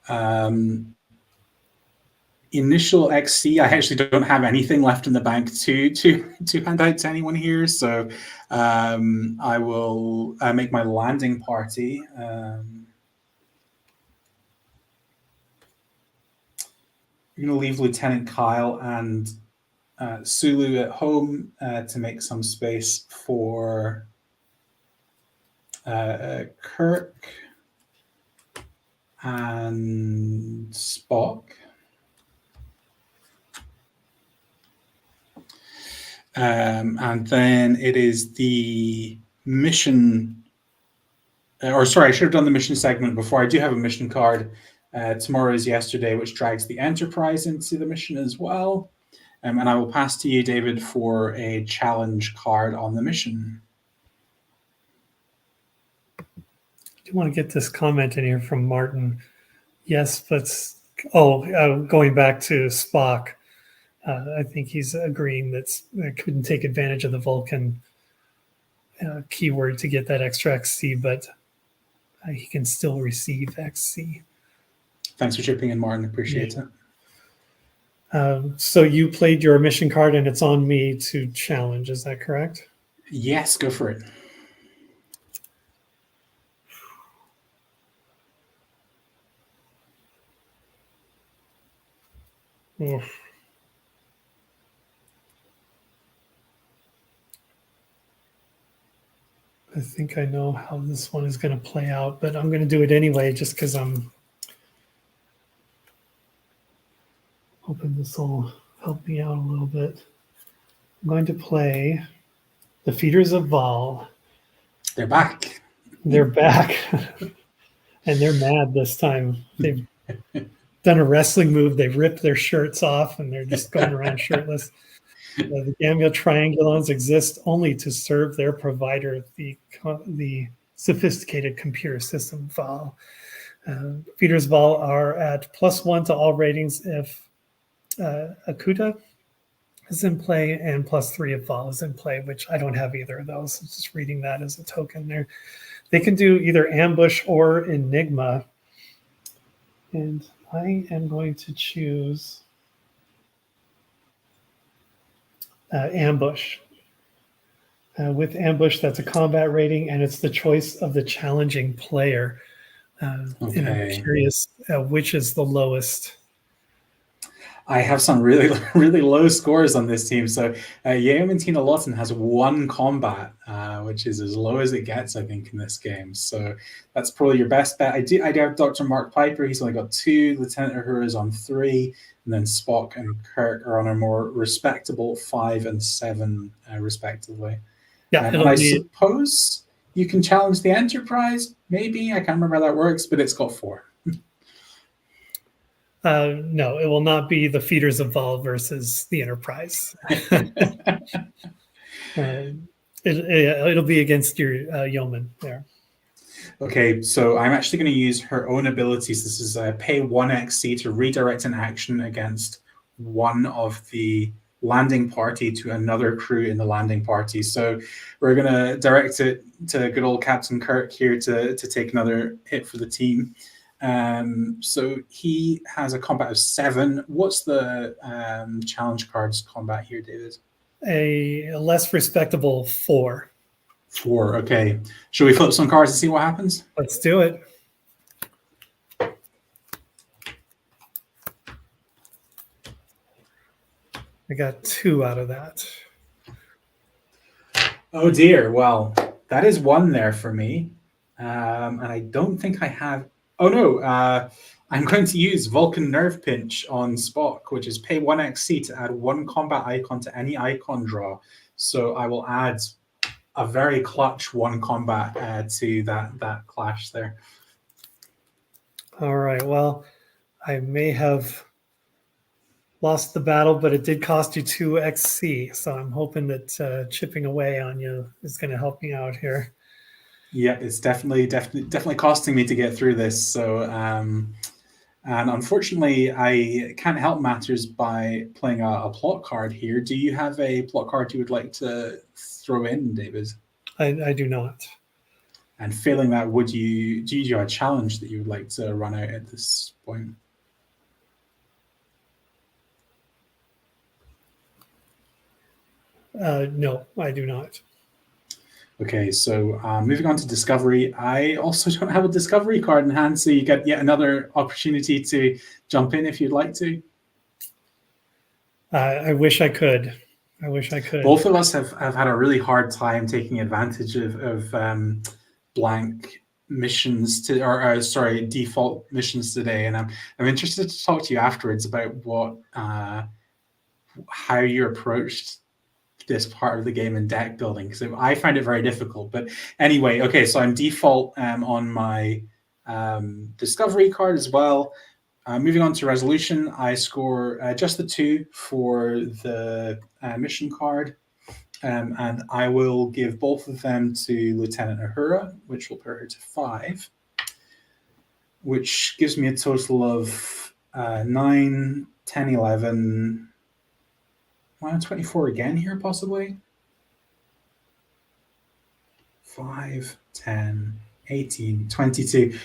that. Initial XC, I actually don't have anything left in the bank to hand out to anyone here, so I will make my landing party. I'm going to leave Lieutenant Kyle and Sulu at home to make some space for Kirk and Spock. And then it is the mission, or sorry, I should have done the mission segment before. I do have a mission card. Tomorrow is yesterday, which drags the Enterprise into the mission as well. And I will pass to you, David, for a challenge card on the mission. I do want to get this comment in here from Martin. Yes, but going back to Spock, I think he's agreeing that I couldn't take advantage of the Vulcan keyword to get that extra XC, but he can still receive XC. Thanks for chipping in, Martin. Appreciate it. So you played your mission card, and it's on me to challenge. Is that correct? Yes, go for it. Oof. I think I know how this one is going to play out, but I'm going to do it anyway just because I'm hoping this will help me out a little bit. I'm going to play the Feeders of Val. They're back. They're back. And they're mad this time. They've done a wrestling move. They've ripped their shirts off, and they're just going around shirtless. The Gamma Triangulons exist only to serve their provider, the sophisticated computer system Val. Feeders Val are at +1 to all ratings if Akuta is in play, and +3 if Val is in play, which I don't have either of those. I'm just reading that as a token there. They can do either ambush or enigma. And I am going to choose ambush. With ambush, that's a combat rating, and it's the choice of the challenging player. And I'm curious which is the lowest. I have some really, really low scores on this team. So Yeoman Tina Lawton has 1 combat, which is as low as it gets, I think, in this game. So that's probably your best bet. I do have Dr. Mark Piper. He's only got 2. Lieutenant Uhura is on 3. And then Spock and Kirk are on a more respectable 5 and 7, respectively. Yeah, and I suppose you can challenge the Enterprise, maybe. I can't remember how that works, but it's got 4. No, it will not be the Feeders of Val versus the Enterprise. It'll be against your Yeoman there. Okay, so I'm actually going to use her own abilities. This is pay 1 XC to redirect an action against one of the landing party to another crew in the landing party. So we're going to direct it to good old Captain Kirk here to take another hit for the team. So he has a combat of 7. What's the challenge card's combat here, David? A less respectable 4. 4, okay. Should we flip some cards and see what happens? Let's do it. I got 2 out of that. Oh dear. Well, that is one there for me. And I don't think I have. Oh no. I'm going to use Vulcan Nerve Pinch on Spock, which is pay 1 XC to add one combat icon to any icon draw. So I will add a very clutch one combat to that clash there. All right. Well, I may have lost the battle, but it did cost you 2 XC. So I'm hoping that chipping away on you is going to help me out here. Yeah, it's definitely costing me to get through this. So, and unfortunately, I can't help matters by playing a plot card here. Do you have a plot card you would like to throw in, David? I do not. And failing that, do you have a challenge that you would like to run out at this point? No, I do not. Okay, so moving on to Discovery. I also don't have a Discovery card in hand, so you get yet another opportunity to jump in if you'd like to. I wish I could. I wish I could. Both of us have had a really hard time taking advantage of blank missions default missions today, and I'm interested to talk to you afterwards about what how you approached this part of the game in deck building, because I find it very difficult. But anyway, okay, so I'm default on my Discovery card as well. Moving on to Resolution, I score just the 2 for the mission card, and I will give both of them to Lieutenant Uhura, which will put her to 5, which gives me a total of 9, 10, 11, 24 again here, possibly. 5, 10, 18, 22.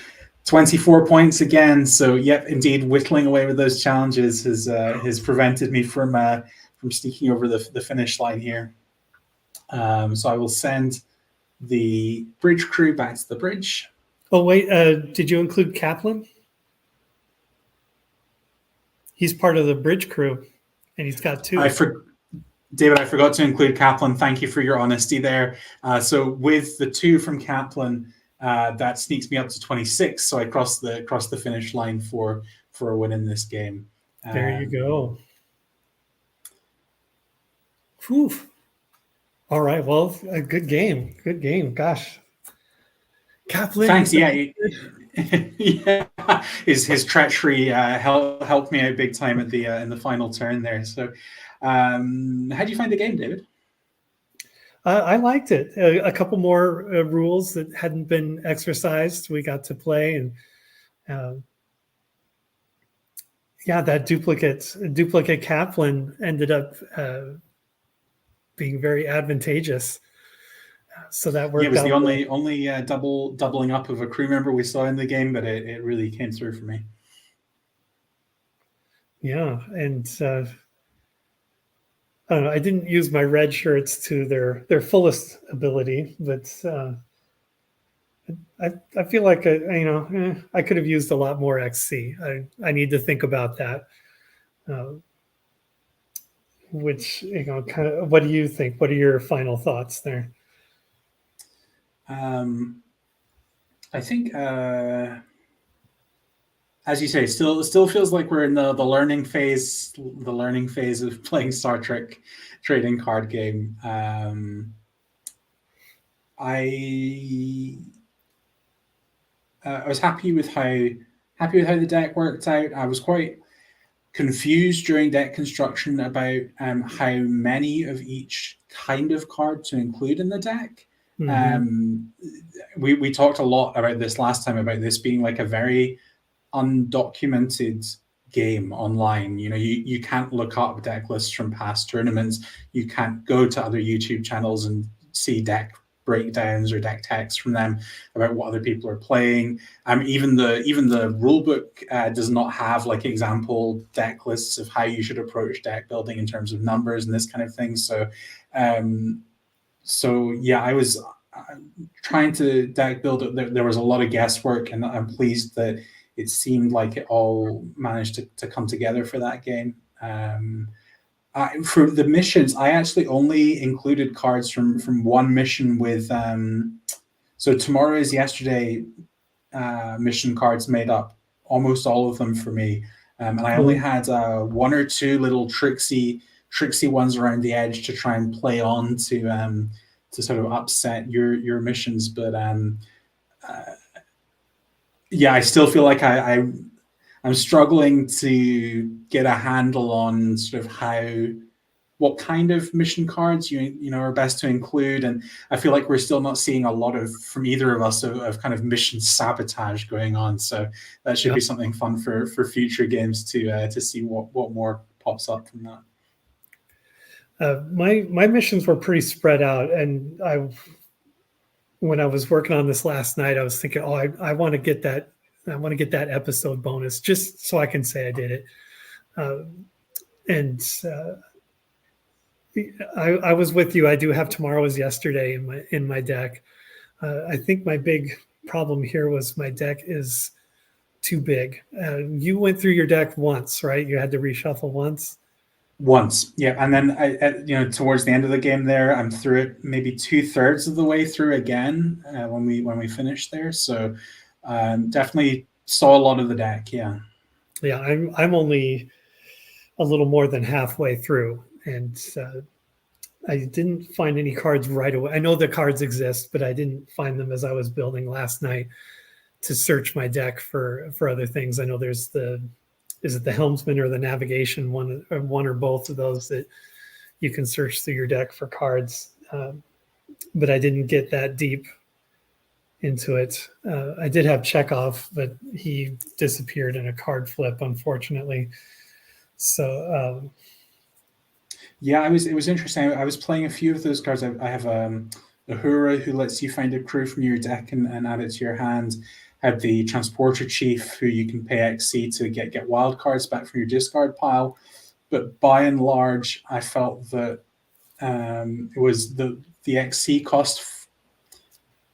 24 points again. So, yep, indeed, whittling away with those challenges has prevented me from sneaking over the finish line here. So I will send the bridge crew back to the bridge. Oh, wait, did you include Kaplan? He's part of the bridge crew, and he's got 2. David, I forgot to include Kaplan. Thank you for your honesty there. So with the 2 from Kaplan, that sneaks me up to 26. So I cross the finish line for a win in this game. There you go. Whew. All right. Well, a good game. Good game. Gosh. Kaplan. Thanks. Yeah. Yeah. His treachery helped me out big time at the in the final turn there. So, how do you find the game, David? I liked it. A couple more rules that hadn't been exercised we got to play, and yeah, that duplicate Kaplan ended up being very advantageous. So that worked. Yeah, it was the only doubling up of a crew member we saw in the game, but it really came through for me. Yeah, and I don't know. I didn't use my red shirts to their fullest ability, but I feel like I could have used a lot more XC. I need to think about that. Which kind of. What do you think? What are your final thoughts there? I think, as you say, still feels like we're in the learning phase of playing Star Trek trading card game. I was happy with how the deck worked out. I was quite confused during deck construction about how many of each kind of card to include in the deck. Mm-hmm. We talked a lot about this last time, about this being like a very undocumented game online. You can't look up deck lists from past tournaments. You can't go to other YouTube channels and see deck breakdowns or deck text from them about what other people are playing. Even the rule book does not have like example deck lists of how you should approach deck building in terms of numbers and this kind of thing. So yeah, I was trying to deck build. There was a lot of guesswork, and I'm pleased that it seemed like it all managed to come together for that game. For the missions, I actually only included cards from one mission with. So tomorrow is yesterday. Mission cards made up almost all of them for me, and I only had one or two little tricksy ones around the edge to try and play on to sort of upset your missions. But yeah, I still feel like I'm struggling to get a handle on sort of what kind of mission cards you know are best to include, and I feel like we're still not seeing a lot of from either of us of kind of mission sabotage going on. So that should be something fun for future games to see what more pops up from that. My missions were pretty spread out, and when I was working on this last night, I was thinking, oh, I want to get that. I want to get that episode bonus just so I can say I did it. I was with you. I do have tomorrow as yesterday in my deck. I think my big problem here was my deck is too big. You went through your deck once, right? You had to reshuffle once. Once, yeah, and then towards the end of the game, there I'm through it, maybe 2/3 of the way through again when we finished there. So definitely saw a lot of the deck. Yeah, I'm only a little more than halfway through, and I didn't find any cards right away. I know the cards exist, but I didn't find them as I was building last night to search my deck for other things. I know there's is it the helmsman or the navigation, one or both of those that you can search through your deck for cards. But I didn't get that deep into it. I did have Chekhov, but he disappeared in a card flip, unfortunately. So yeah, it was interesting. I was playing a few of those cards. I have Uhura, who lets you find a crew from your deck and add it to your hand. Had the Transporter Chief, who you can pay XC to get wild cards back from your discard pile. But by and large, I felt that it was the XC cost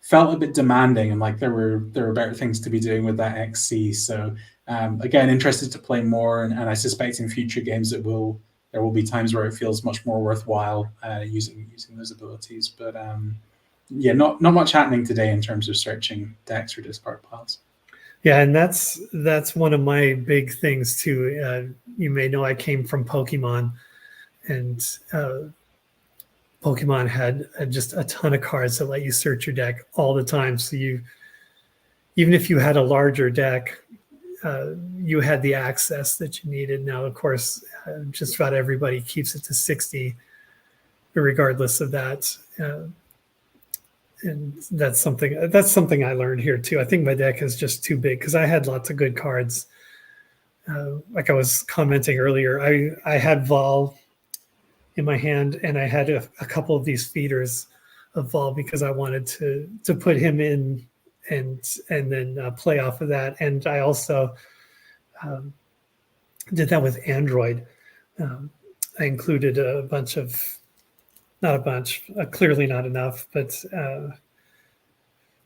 felt a bit demanding, and like there were better things to be doing with that XC. So again, interested to play more, and I suspect in future games there will be times where it feels much more worthwhile using those abilities. But yeah, not much happening today in terms of searching decks or discard piles. Yeah, and that's one of my big things too. You may know I came from Pokemon, and Pokemon had just a ton of cards that let you search your deck all the time. So even if you had a larger deck, you had the access that you needed. Now, of course, just about everybody keeps it to 60, regardless of that. And that's something I learned here too. I think my deck is just too big because I had lots of good cards. Like I was commenting earlier, I had Vol in my hand, and I had a couple of these feeders of Vol because I wanted to put him in and then play off of that. And I also did that with Android. I included a bunch of, not a bunch, clearly not enough, but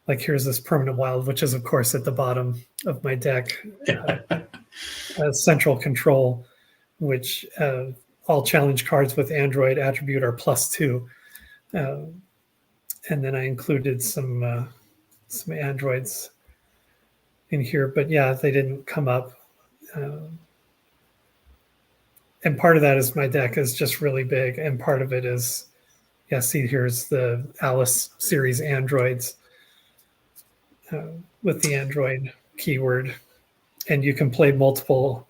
like here's this Permanent Wild, which is of course at the bottom of my deck. Central Control, which all challenge cards with Android attribute are +2. And then I included some androids in here, but yeah, they didn't come up. And part of that is my deck is just really big, and part of it is, yeah, see, here's the Alice series androids with the Android keyword, and you can play multiple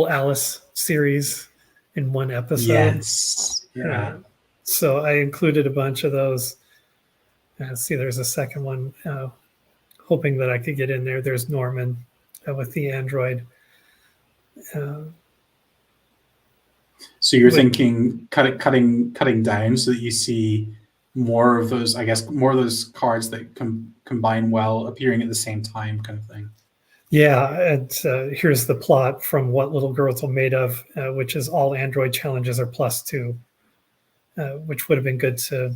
Alice series in one episode. Yes. Yeah. So I included a bunch of those. See, there's a second one, hoping that I could get in there. There's Norman with the Android. So you're thinking cutting down so that you see more of those, I guess, more of those cards that combine well appearing at the same time, kind of thing. Yeah, and here's the plot from What Little Girls Are Made Of, which is all Android challenges are +2, which would have been good to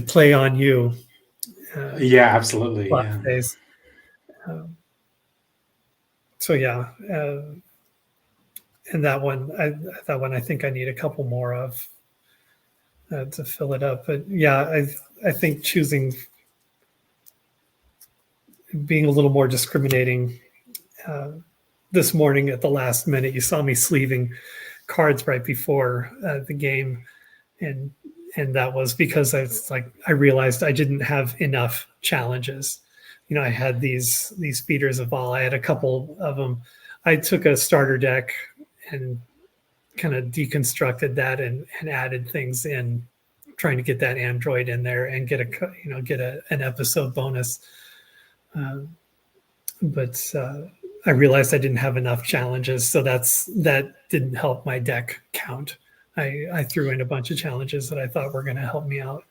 play on you. Yeah, absolutely. Yeah. So yeah, and that one, I think I need a couple more of to fill it up. But yeah, I think being a little more discriminating. This morning at the last minute, you saw me sleeving cards right before the game, and that was because I realized I didn't have enough challenges. I had these feeders of all. I had a couple of them. I took a starter deck and kind of deconstructed that and added things in, trying to get that android in there and get an episode bonus. But I realized I didn't have enough challenges, so that didn't help my deck count. I threw in a bunch of challenges that I thought were going to help me out.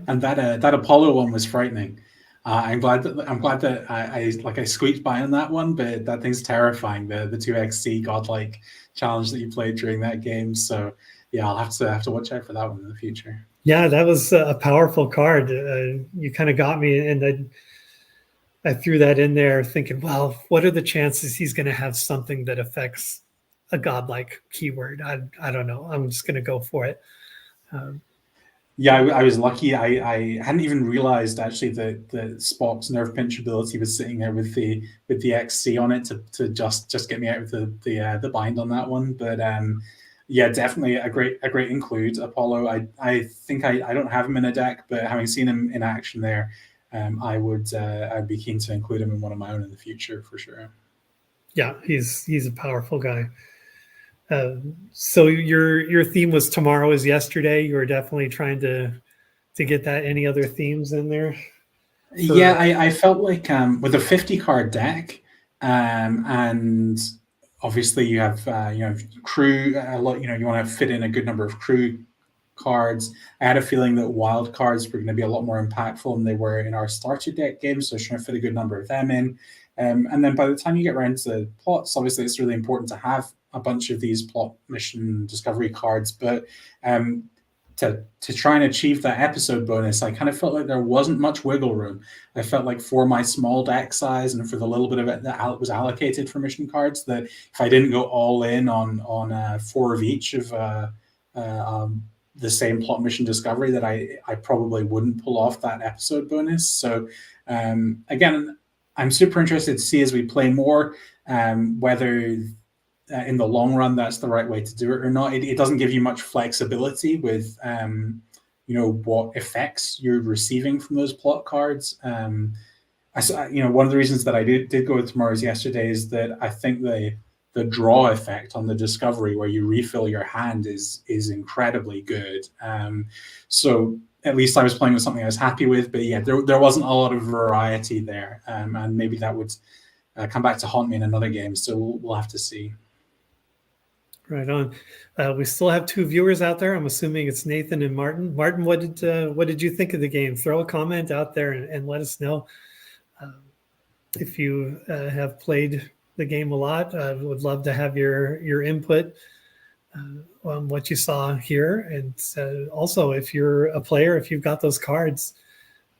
And that Apollo one was frightening. I'm glad that I squeaked by on that one, but that thing's terrifying. The 2XC godlike challenge that you played during that game. So yeah, I'll have to watch out for that one in the future. Yeah, that was a powerful card. You kind of got me, and I threw that in there thinking, well, what are the chances he's going to have something that affects a godlike keyword? I don't know. I'm just going to go for it. Yeah, I was lucky. I hadn't even realized actually that Spock's nerve pinch ability was sitting there with the XC on it to just get me out of the bind on that one. But yeah, definitely a great include. Apollo. I think I don't have him in a deck, but having seen him in action there, I'd be keen to include him in one of my own in the future for sure. Yeah, he's a powerful guy. So your theme was tomorrow is yesterday. You were definitely trying to get that. Any other themes in there? Yeah, I felt like with a 50 card deck, and obviously you have crew a lot. You want to fit in a good number of crew cards. I had a feeling that wild cards were going to be a lot more impactful than they were in our starter deck games. So I was trying to fit a good number of them in. And then by the time you get around to plots, obviously it's really important to have a bunch of these plot mission discovery cards. But to try and achieve that episode bonus, I kind of felt like there wasn't much wiggle room. I felt like for my small deck size and for the little bit of it that was allocated for mission cards, that if I didn't go all in on 4 of each of the same plot mission discovery, that I probably wouldn't pull off that episode bonus. So again, I'm super interested to see as we play more whether in the long run that's the right way to do it or not. It doesn't give you much flexibility with what effects you're receiving from those plot cards. One of the reasons that I did go with Tomorrow's Yesterday is that I think the draw effect on the discovery where you refill your hand is incredibly good. So at least I was playing with something I was happy with, but yeah, there wasn't a lot of variety there, and maybe that would come back to haunt me in another game. So we'll have to see. Right on. We still have 2 viewers out there. I'm assuming it's Nathan and Martin. Martin, what did you think of the game? Throw a comment out there and let us know if you have played the game a lot. Would love to have your input on what you saw here, and also if you're a player, if you've got those cards,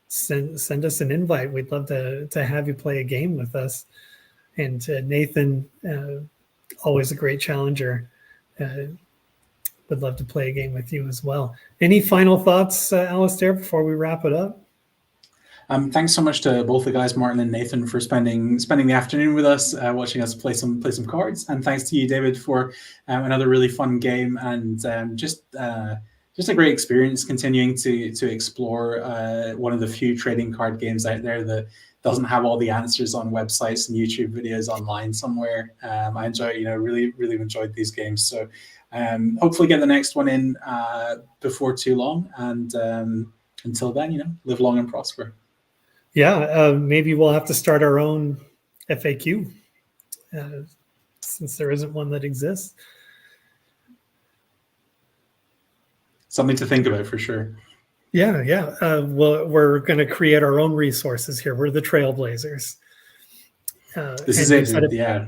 send us an invite. We'd love to have you play a game with us. And Nathan, always a great challenger. Would love to play a game with you as well. Any final thoughts, Alastair, before we wrap it up? Thanks so much to both the guys, Martin and Nathan, for spending the afternoon with us, watching us play some cards. And thanks to you, David, for another really fun game and just a great experience continuing to explore one of the few trading card games out there that doesn't have all the answers on websites and YouTube videos online somewhere. I really enjoyed these games. So hopefully get the next one in before too long. And until then, live long and prosper. Yeah, maybe we'll have to start our own FAQ since there isn't one that exists. Something to think about for sure. Yeah. We're going to create our own resources here. We're the trailblazers. This is it. Yeah.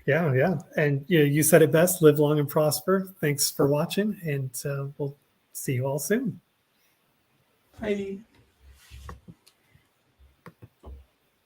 Yeah. And you said it best. Live long and prosper. Thanks for watching, and we'll see you all soon. Bye.